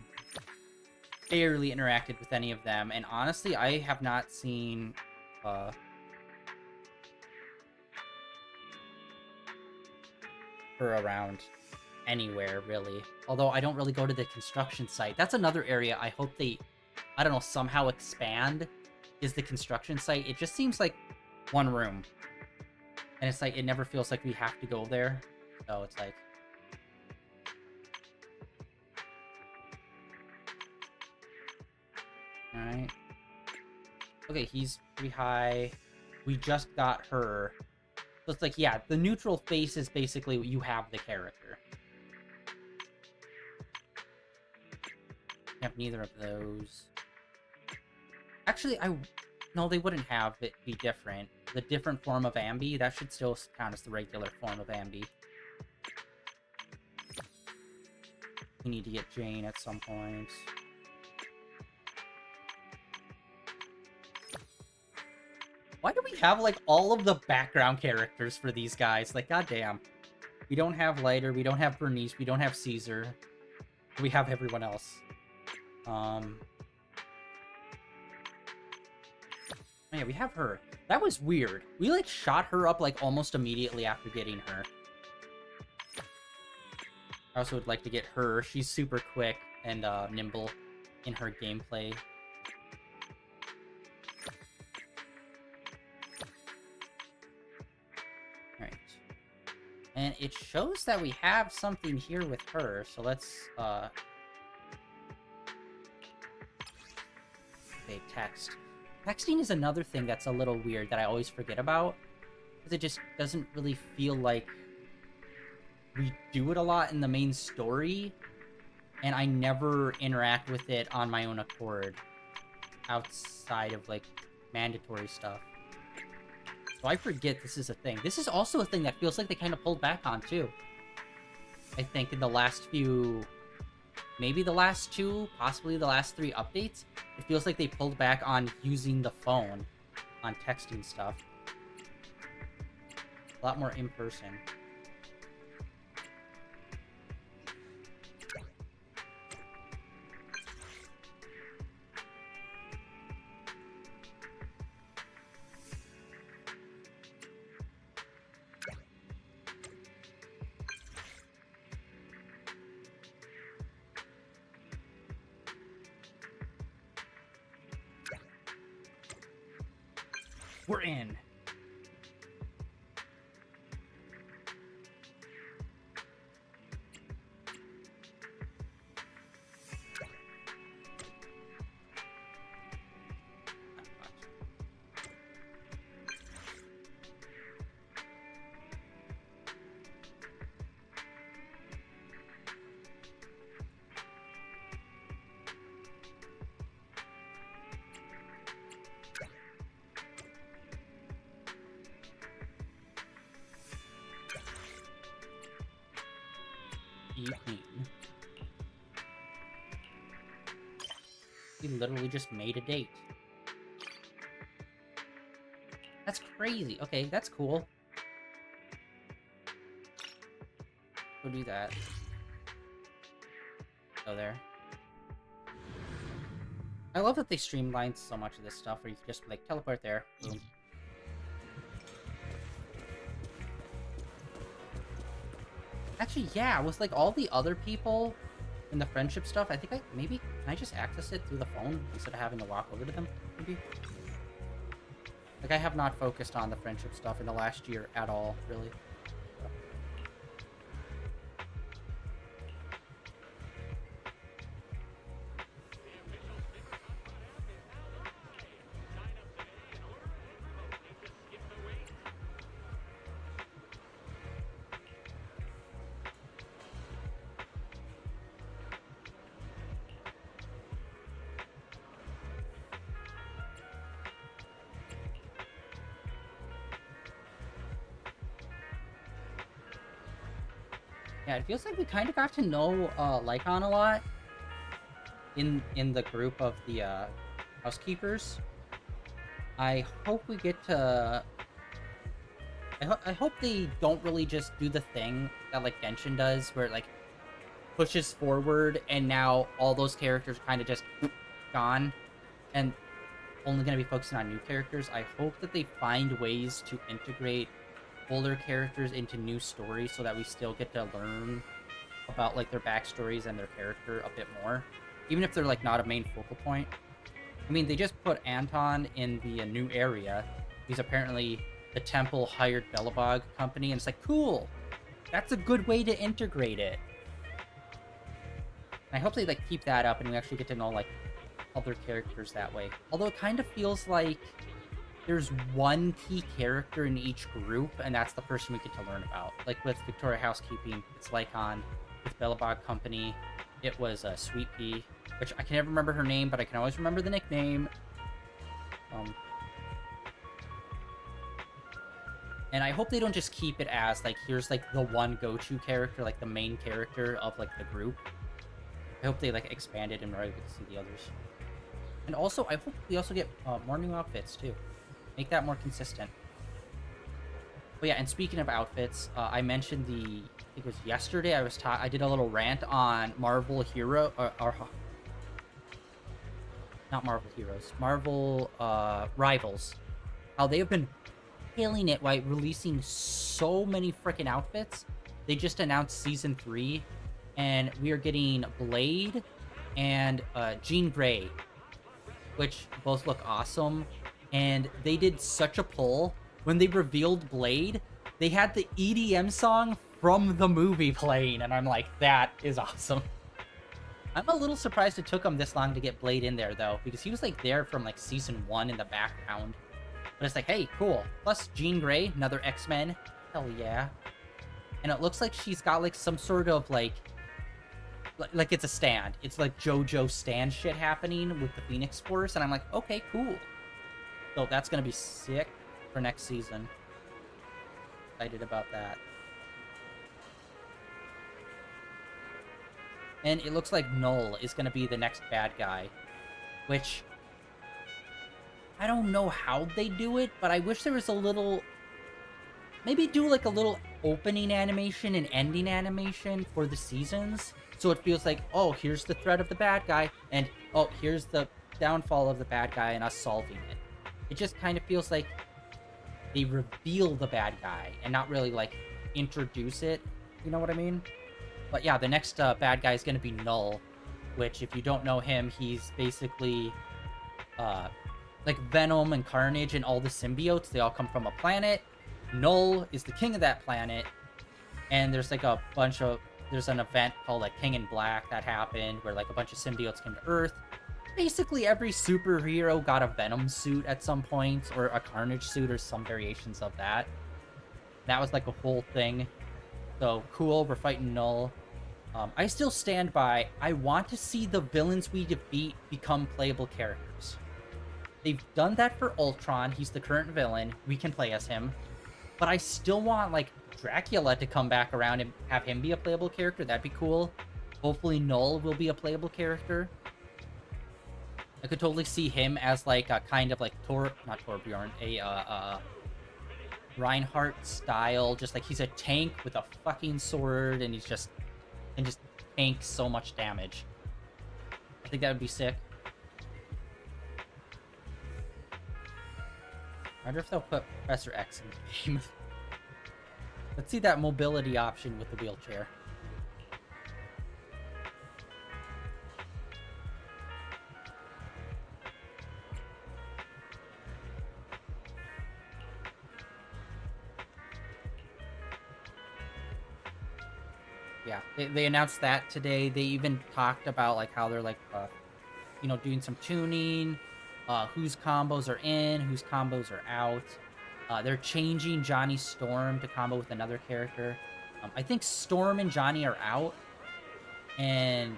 barely interacted with any of them, and honestly, I have not seen, her around anywhere, really. Although I don't really go to the construction site. That's another area I hope they, I don't know, somehow expand, is the construction site. It just seems like one room. And it's like, it never feels like we have to go there. So it's like... Alright. Okay, he's pretty high. We just got her. So it's like, yeah, the neutral face is basically you have the character. Have neither of those. Actually, no, they wouldn't have it be different. The different form of Ambi, that should still count as the regular form of Ambi. We need to get Jane at some point. Why do we have, like, all of the background characters for these guys? Like, goddamn. We don't have Lighter, we don't have Bernice, we don't have Caesar. We have everyone else. Oh yeah, we have her. That was weird. We, like, shot her up, like, almost immediately after getting her. I also would like to get her. She's super quick and nimble in her gameplay. Alright. And it shows that we have something here with her, so let's, okay, text. Texting is another thing that's a little weird that I always forget about, because it just doesn't really feel like we do it a lot in the main story, and I never interact with it on my own accord outside of, like, mandatory stuff. So I forget this is a thing. This is also a thing that feels like they kind of pulled back on, too. I think in the last few... maybe the last 2, possibly the last 3 updates, it feels like they pulled back on using the phone on texting stuff. A lot more in person. We're in. Evening. We literally just made a date. That's crazy. Okay, that's cool. Go do that. Go there. I love that they streamlined so much of this stuff where you can just, like, teleport there. Boom. Actually, yeah, with, like, all the other people and the friendship stuff, I think maybe, can I just access it through the phone instead of having to walk over to them, maybe? Like, I have not focused on the friendship stuff in the last year at all, really. Yeah, it feels like we kind of got to know Lycon a lot in the group of the housekeepers. I hope we get to. I hope they don't really just do the thing that like Genshin does, where it like pushes forward and now all those characters kind of just gone and only going to be focusing on new characters. I hope that they find ways to integrate older characters into new stories so that we still get to learn about like their backstories and their character a bit more, even if they're like not a main focal point. I mean, they just put Anton in the new area. He's apparently the temple hired Belobog company, and it's like, cool, that's a good way to integrate it. And I hope they like keep that up and we actually get to know like other characters that way. Although it kind of feels like there's one key character in each group, and that's the person we get to learn about. Like with Victoria Housekeeping, it's Lycon. With Belobog Company, it was Sweet Pea, which I can never remember her name, but I can always remember the nickname. And I hope they don't just keep it as like, here's like the one go-to character, like the main character of like the group. I hope they like expand it and we're able to see the others. And also, I hope we also get more new outfits too. Make that more consistent. But yeah, and speaking of outfits, I mentioned I think it was yesterday, I did a little rant on Marvel Hero, or not Marvel Heroes, Marvel Rivals. How they have been killing it by releasing so many freaking outfits. They just announced Season 3, and we are getting Blade and Jean Grey, which both look awesome. And they did such a pull. When they revealed Blade, they had the EDM song from the movie playing, and I'm like, that is awesome. I'm a little surprised it took them this long to get Blade in there, though, because he was like there from like Season 1 in the background. But it's like, hey, cool. Plus Jean Grey, another X-Men. Hell yeah. And it looks like she's got like some sort of like it's a stand. It's like JoJo stand shit happening with the Phoenix Force, and I'm like, okay, cool. So that's gonna be sick for next season. Excited about that. And it looks like Null is gonna be the next bad guy, which I don't know how they do it, but I wish there was a little, maybe do like a little opening animation and ending animation for the seasons, so it feels like, oh, here's the threat of the bad guy, and oh, here's the downfall of the bad guy and us solving it. It just kind of feels like they reveal the bad guy and not really like introduce it. You know what I mean? But yeah, the next bad guy is going to be Null, which if you don't know him, he's basically like Venom and Carnage and all the symbiotes. They all come from a planet. Null is the king of that planet. And there's like a bunch of, there's an event called like King in Black that happened where like a bunch of symbiotes came to Earth. Basically every superhero got a Venom suit at some point, or a Carnage suit, or some variations of that. That was like a whole thing. So cool, we're fighting Null. I still stand by, I want to see the villains we defeat become playable characters. They've done that for Ultron, he's the current villain, we can play as him. But I still want like Dracula to come back around and have him be a playable character, that'd be cool. Hopefully Null will be a playable character. I could totally see him as like a kind of like not Torbjorn, a Reinhardt style, just like he's a tank with a fucking sword and he's just tanks so much damage. I think that would be sick. I wonder if they'll put Professor X in the game. Let's see that mobility option with the wheelchair. yeah, they announced that today. They even talked about like how they're like you know, doing some tuning, whose combos are in, whose combos are out. They're changing Johnny Storm to combo with another character. I think Storm and Johnny are out, and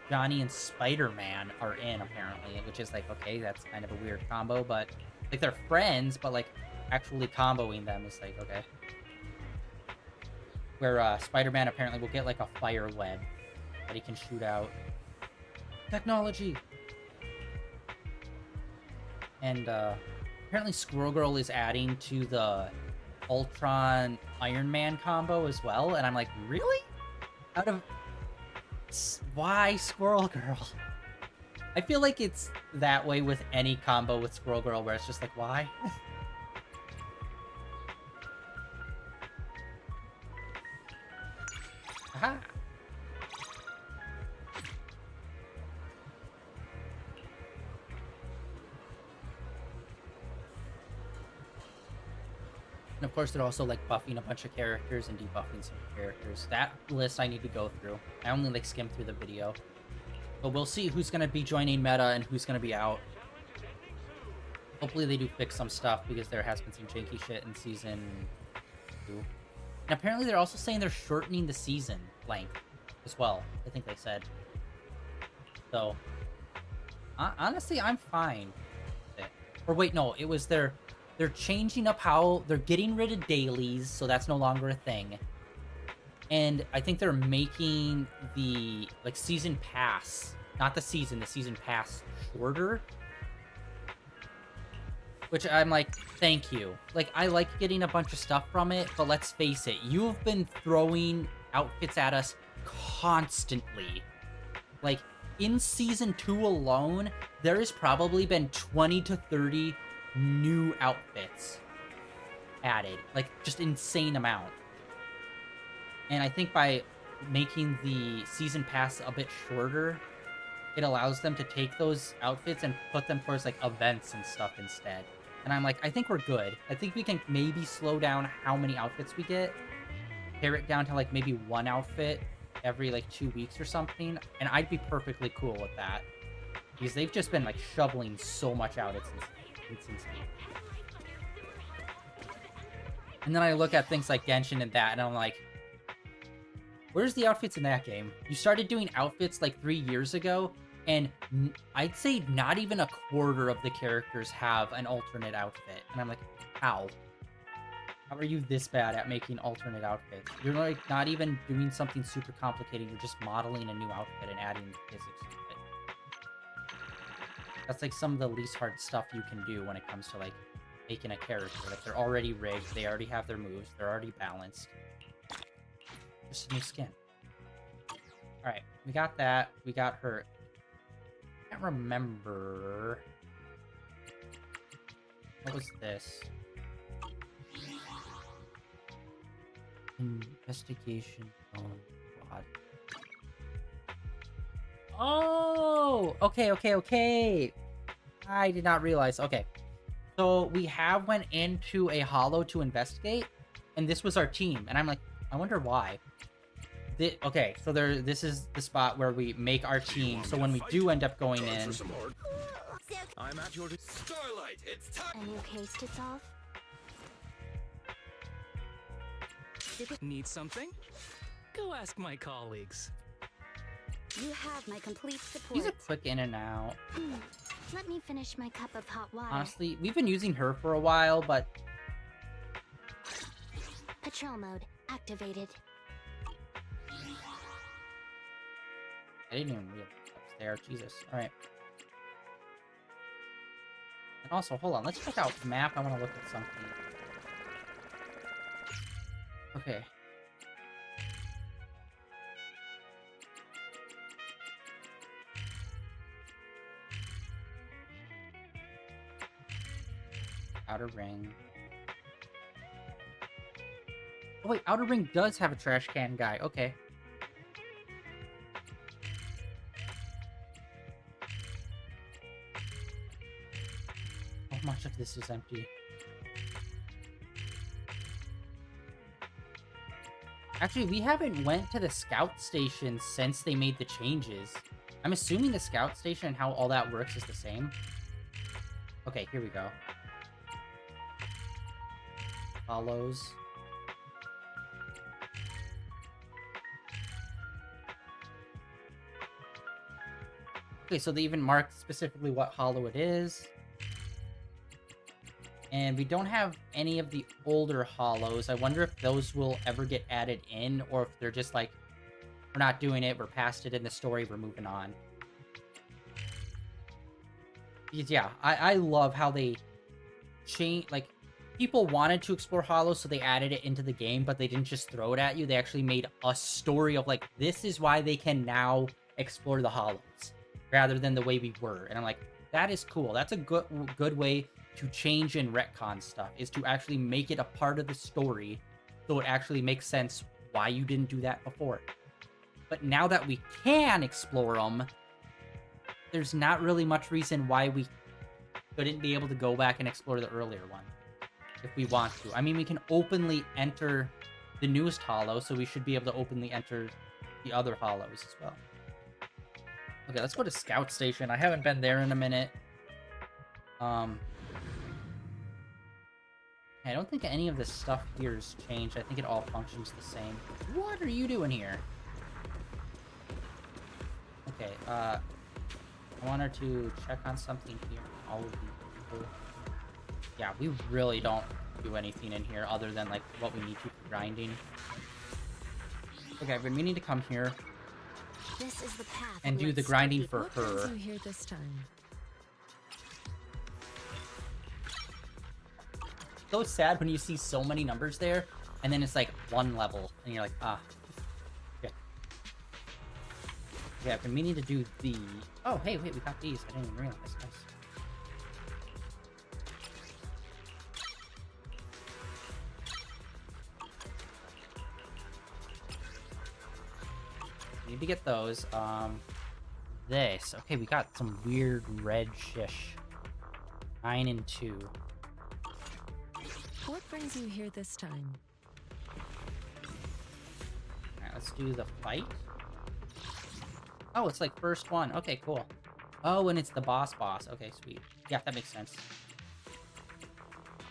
Johnny and Spider-Man are in apparently, which is like, okay, that's kind of a weird combo, but like they're friends, but like actually comboing them is like, okay. Where Spider-Man apparently will get like a fire web that he can shoot out. Technology! And apparently Squirrel Girl is adding to the Ultron Iron Man combo as well, and I'm like, really? Out of... Why Squirrel Girl? I feel like it's that way with any combo with Squirrel Girl, where it's just like, why? Aha! And of course, they're also like buffing a bunch of characters and debuffing some characters. That list I need to go through. I only like skimmed through the video. But we'll see who's going to be joining meta and who's going to be out. Hopefully they do fix some stuff, because there has been some janky shit in Season 2. And apparently they're also saying they're shortening the season length as well, I think they said. So, honestly, I'm fine with it. Or wait, no, it was they're changing up how they're getting rid of dailies, so that's no longer a thing. And I think they're making the like season pass, not the season pass shorter. Which I'm like, thank you. Like, I like getting a bunch of stuff from it, but let's face it, you've been throwing outfits at us constantly. Like, in Season 2 alone, there has probably been 20 to 30 new outfits added. Like, just insane amount. And I think by making the season pass a bit shorter, it allows them to take those outfits and put them towards, like, events and stuff instead. And I'm like, I think we're good. I think we can maybe slow down how many outfits we get. Pare it down to, like, maybe one outfit every, like, 2 weeks or something. And I'd be perfectly cool with that. Because they've just been, like, shoveling so much out. It's insane. And then I look at things like Genshin and that, and I'm like, where's the outfits in that game? You started doing outfits, like, 3 years ago, and I'd say not even a quarter of the characters have an alternate outfit. And I'm like, how? How are you this bad at making alternate outfits? You're, like, not even doing something super complicated. You're just modeling a new outfit and adding physics to it. That's, like, some of the least hard stuff you can do when it comes to, like, making a character. Like, they're already rigged. They already have their moves. They're already balanced. Just a new skin. Alright, we got that. We got her... I can't remember... What was this? Investigation on squad. Oh! Okay. I did not realize. Okay. So we have went into a hollow to investigate, and this was our team. And I'm like, I wonder why. Okay, so this is the spot where we make our team. So when we do end up going in... I'm at your... Starlight, it's time! A new case to solve? Need something? Go ask my colleagues. You have my complete support. She's a quick in and out. Let me finish my cup of hot water. Honestly, we've been using her for a while, but... Patrol mode activated. I didn't even realize that was there. Jesus. Alright. And also, hold on. Let's check out the map. I want to look at something. Okay. Outer Ring. Oh wait, Outer Ring does have a trash can guy. Okay. How much of this is empty? Actually, we haven't went to the scout station since they made the changes. I'm assuming the scout station and how all that works is the same. Okay, here we go. Hollows. Okay, so they even marked specifically what hollow it is. And we don't have any of the older hollows. I wonder if those will ever get added in, or if they're just like, we're not doing it, we're past it in the story, we're moving on. Because, yeah, I love how they change, like, people wanted to explore hollows, so they added it into the game, but they didn't just throw it at you. They actually made a story of, like, this is why they can now explore the hollows, rather than the way we were. And I'm like, that is cool. That's a good way to change and retcon stuff, is to actually make it a part of the story, so it actually makes sense why you didn't do that before. But now that we can explore them, there's not really much reason why we couldn't be able to go back and explore the earlier one if we want to. I mean, we can openly enter the newest hollow, so we should be able to openly enter the other hollows as well. Okay, let's go to Scout Station. I haven't been there in a minute. I don't think any of this stuff here has changed. I think it all functions the same. What are you doing here? Okay, I want her to check on something here. All of these people. Yeah, we really don't do anything in here other than, like, what we need to for grinding. Okay, I've been meaning to come here This is the path and that do the leads grinding to for What brings her. you here this time? So sad when you see so many numbers there, and then it's like one level, and you're like, ah. Okay. Yeah, I've been meaning to do the... Oh, hey, wait, we got these. I didn't even realize. Nice. Need to get those. This. Okay, we got some weird red shish. 9 and 2. What brings you here this time? Alright, let's do the fight. Oh, it's like first one. Okay, cool. Oh, and it's the boss. Okay, sweet. Yeah, that makes sense.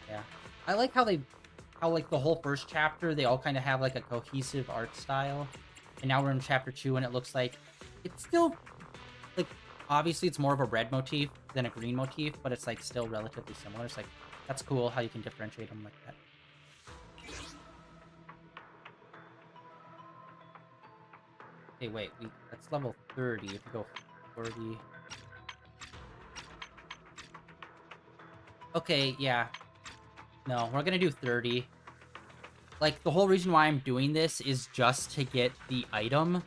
Yeah. I like how like the whole first chapter, they all kind of have like a cohesive art style. And now we're in chapter 2 and it looks like it's still, like, obviously it's more of a red motif than a green motif, but it's like still relatively similar. It's like, that's cool how you can differentiate them like that. Okay, wait, that's level 30. If you go 40. Okay, yeah. No, we're gonna do 30. Like, the whole reason why I'm doing this is just to get the item.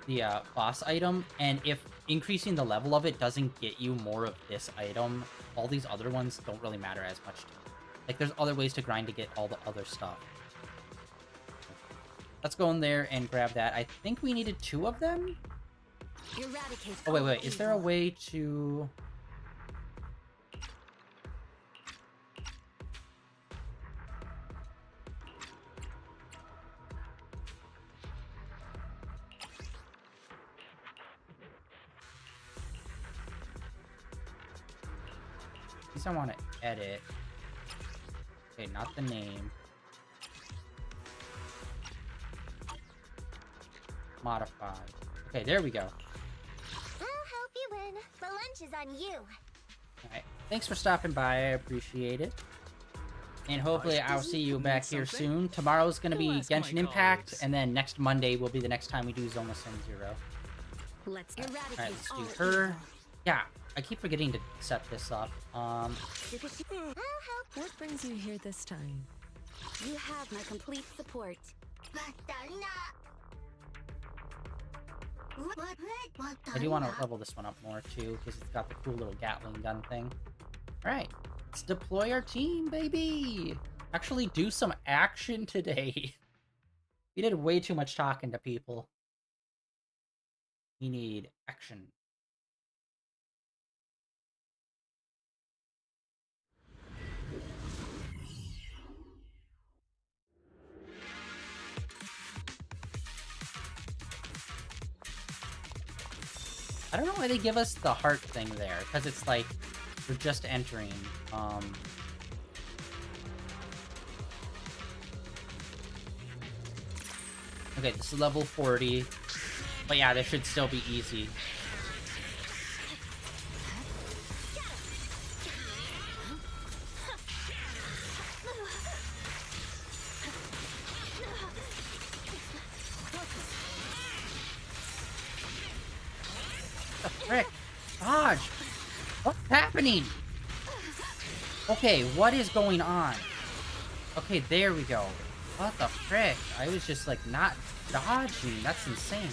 The boss item. And if increasing the level of it doesn't get you more of this item, all these other ones don't really matter as much to me. Like, there's other ways to grind to get all the other stuff. Let's go in there and grab that. I think we needed 2 of them? eradicate Oh, wait, all wait. Is there a evil. way to... These I want to edit. Okay, not the name. Modify. Okay, there we go. I'll help you win. The lunch is on you. Alright. Thanks for stopping by. I appreciate it. And hopefully I'll see you back here soon. Tomorrow's going to be Go ask my Genshin Impact, colleagues. and then next Monday will be the next time we do Zenless Zone Zero. Let's eradicate Alright, let's all do her. evil. Yeah, I keep forgetting to set this up. I'll help. What brings you here this time? You have my complete support. I do want to level this one up more too, because it's got the cool little Gatling gun thing. Alright, let's deploy our team, baby! Actually do some action today. We did way too much talking to people. We need action. I don't know why they give us the heart thing there, because it's like we're just entering. Okay, this is level 40. But yeah, this should still be easy. What the frick? Dodge! What's happening? Okay, what is going on? Okay, there we go. What the frick? I was just like not dodging. That's insane.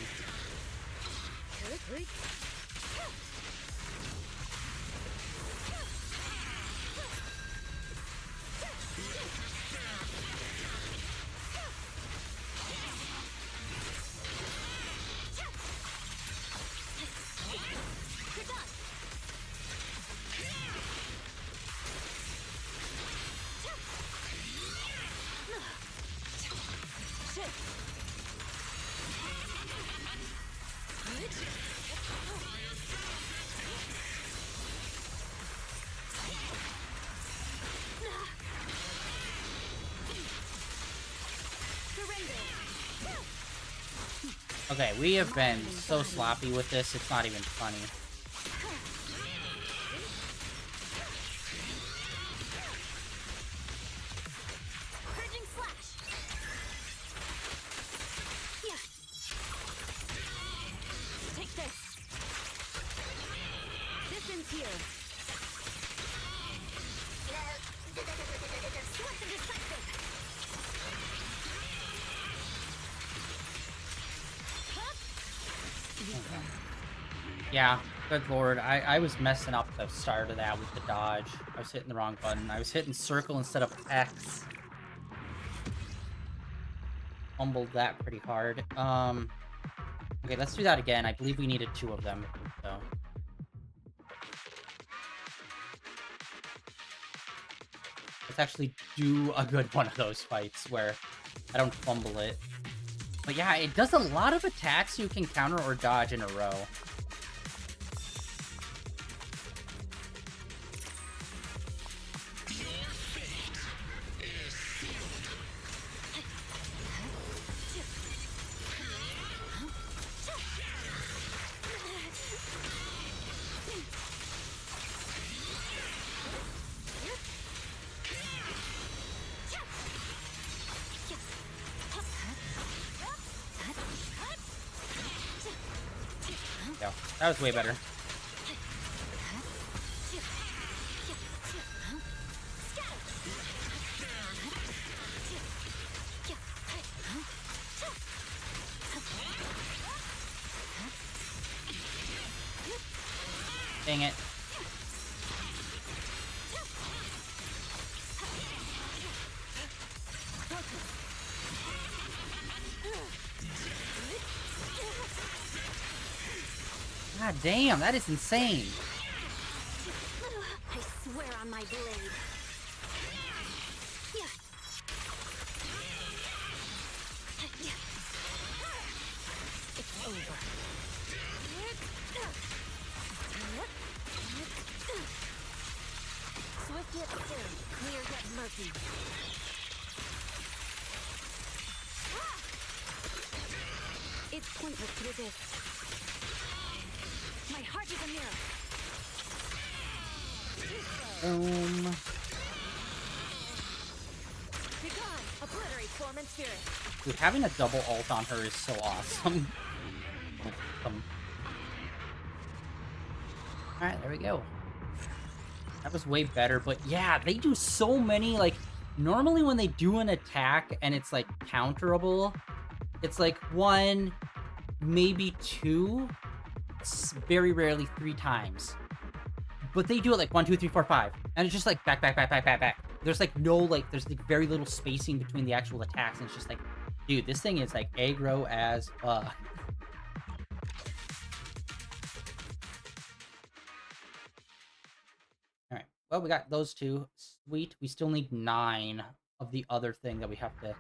Okay, we have been so sloppy with this, it's not even funny. Purging slash. Yeah. Take this. Distance here. Swift and decisive. Yeah, good lord. I was messing up the start of that with the dodge. I was hitting the wrong button. I was hitting circle instead of X. Fumbled that pretty hard. Okay, let's do that again. I believe we needed 2 of them, so. Let's actually do a good one of those fights where I don't fumble it. But yeah, it does a lot of attacks you can counter or dodge in a row. Yeah, that was way better. Dang it. God damn, that is insane. I swear on my blade. Yeah. It's over. Swift yet still, clear yet murky. It's pointless to resist. My heart is a mirror. Boom. Begone, obliterate form and spirit. Dude, having a double ult on her is so awesome. Alright, there we go. That was way better, but yeah, they do so many, like, normally when they do an attack and it's, like, counterable, it's, like, 1, maybe 2, very rarely 3 times. But they do it, like, 1, 2, 3, 4, 5, and it's just, like, back, back, back, back, back, back. There's, like, no, like, there's, like, very little spacing between the actual attacks, and it's just, like, dude, this thing is, like, aggro as fuck. Alright, well, we got those 2. Sweet. We still need 9 of the other thing that we have to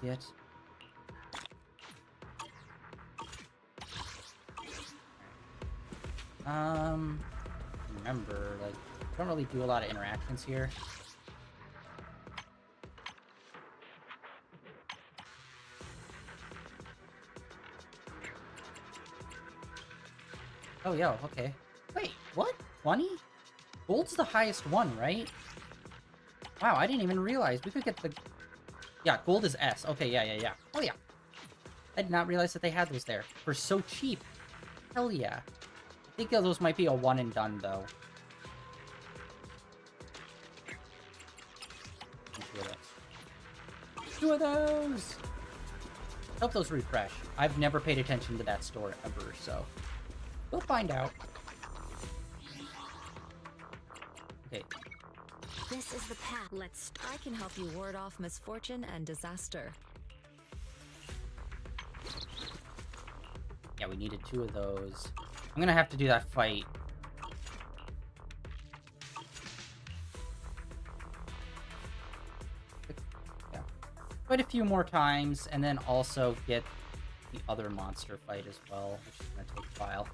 get. Remember, like, don't really do a lot of interactions here. Oh, yeah, okay. Wait, what? 20? Gold's the highest one, right? Wow, I didn't even realize. We could get the... Yeah, gold is S. Okay, yeah. Oh, yeah. I did not realize that they had those there. For so cheap. Hell yeah. I think those might be a one and done, though. Two of those! Hope those refresh. I've never paid attention to that store ever, so... We'll find out. Okay. This is the path. I can help you ward off misfortune and disaster. Yeah, we needed 2 of those. I'm gonna have to do that fight. Yeah. Quite a few more times, and then also get the other monster fight as well, which is gonna take a while.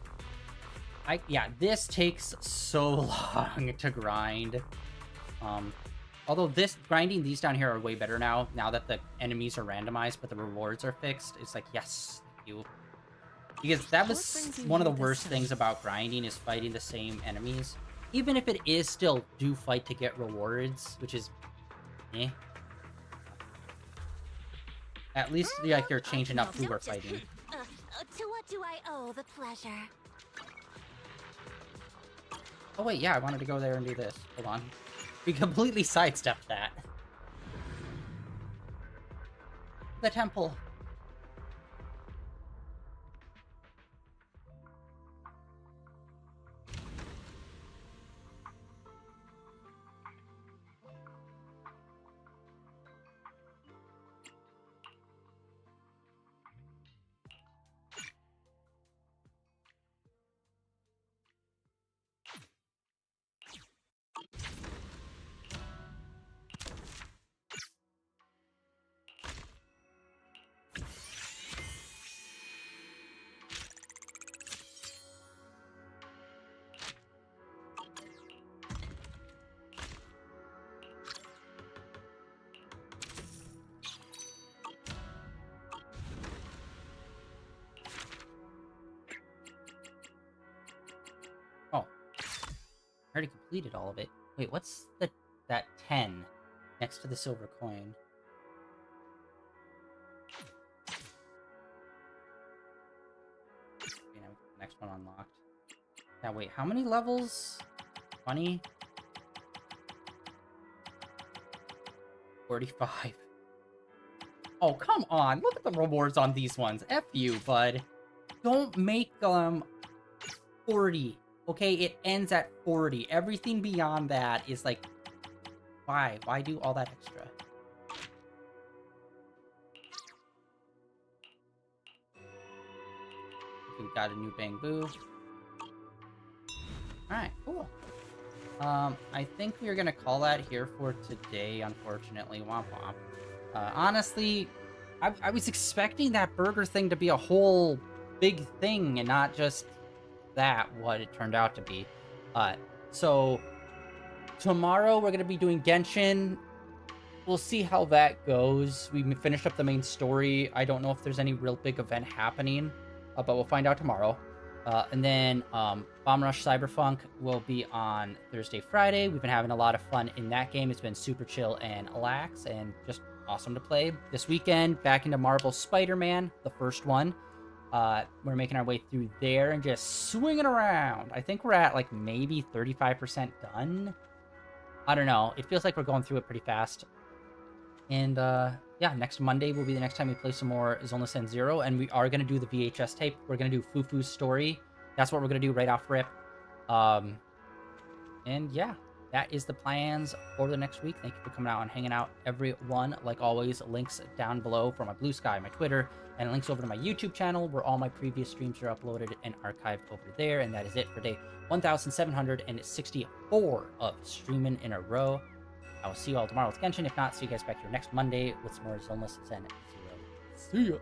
Yeah, this takes so long to grind. Although grinding these down here are way better now that the enemies are randomized, but the rewards are fixed. It's like, yes, thank you. Because that was one of the worst things about grinding, is fighting the same enemies. Even if it is still do fight to get rewards, which is eh. At least like you're changing up who we're fighting. To what do I owe the pleasure? Oh wait, yeah, I wanted to go there and do this. Hold on. We completely sidestepped that. The temple. Oh. I already completed all of it. Wait, what's that 10 next to the silver coin? Okay, now the next one unlocked. Now wait, how many levels? 20? 45. Oh, come on! Look at the rewards on these ones. F you, bud. Don't make them 40. Okay, it ends at 40. Everything beyond that is like... Why? Why do all that extra? Okay, we got a new Bang-Boo. Alright, cool. I think we're gonna call that here for today, unfortunately. Womp womp. Honestly, I was expecting that burger thing to be a whole big thing and not just that, what it turned out to be. So tomorrow we're gonna be doing Genshin. We'll see how that goes. We finished up the main story. I don't know if there's any real big event happening, but we'll find out tomorrow. And then Bomb Rush Cyberpunk will be on Thursday, Friday. We've been having a lot of fun in that game. It's been super chill and lax and just awesome to play. This weekend, back into Marvel Spider-Man, the first one. We're making our way through there and just swinging around. I think we're at like maybe 35% done. I don't know. It feels like we're going through it pretty fast. And yeah, next Monday will be the next time we play some more Zenless Zone Zero, and we are going to do the VHS tape. We're going to do Fufu's story. That's what we're going to do right off rip. And yeah, that is the plans for the next week. Thank you for coming out and hanging out, everyone. Like always, links down below for my Blue Sky, my Twitter, and links over to my YouTube channel where all my previous streams are uploaded and archived over there. And that is it for day 1764 of streaming in a row. I will see you all tomorrow with Genshin. If not, see you guys back here next Monday with some more Zenless Zone Zero. See ya!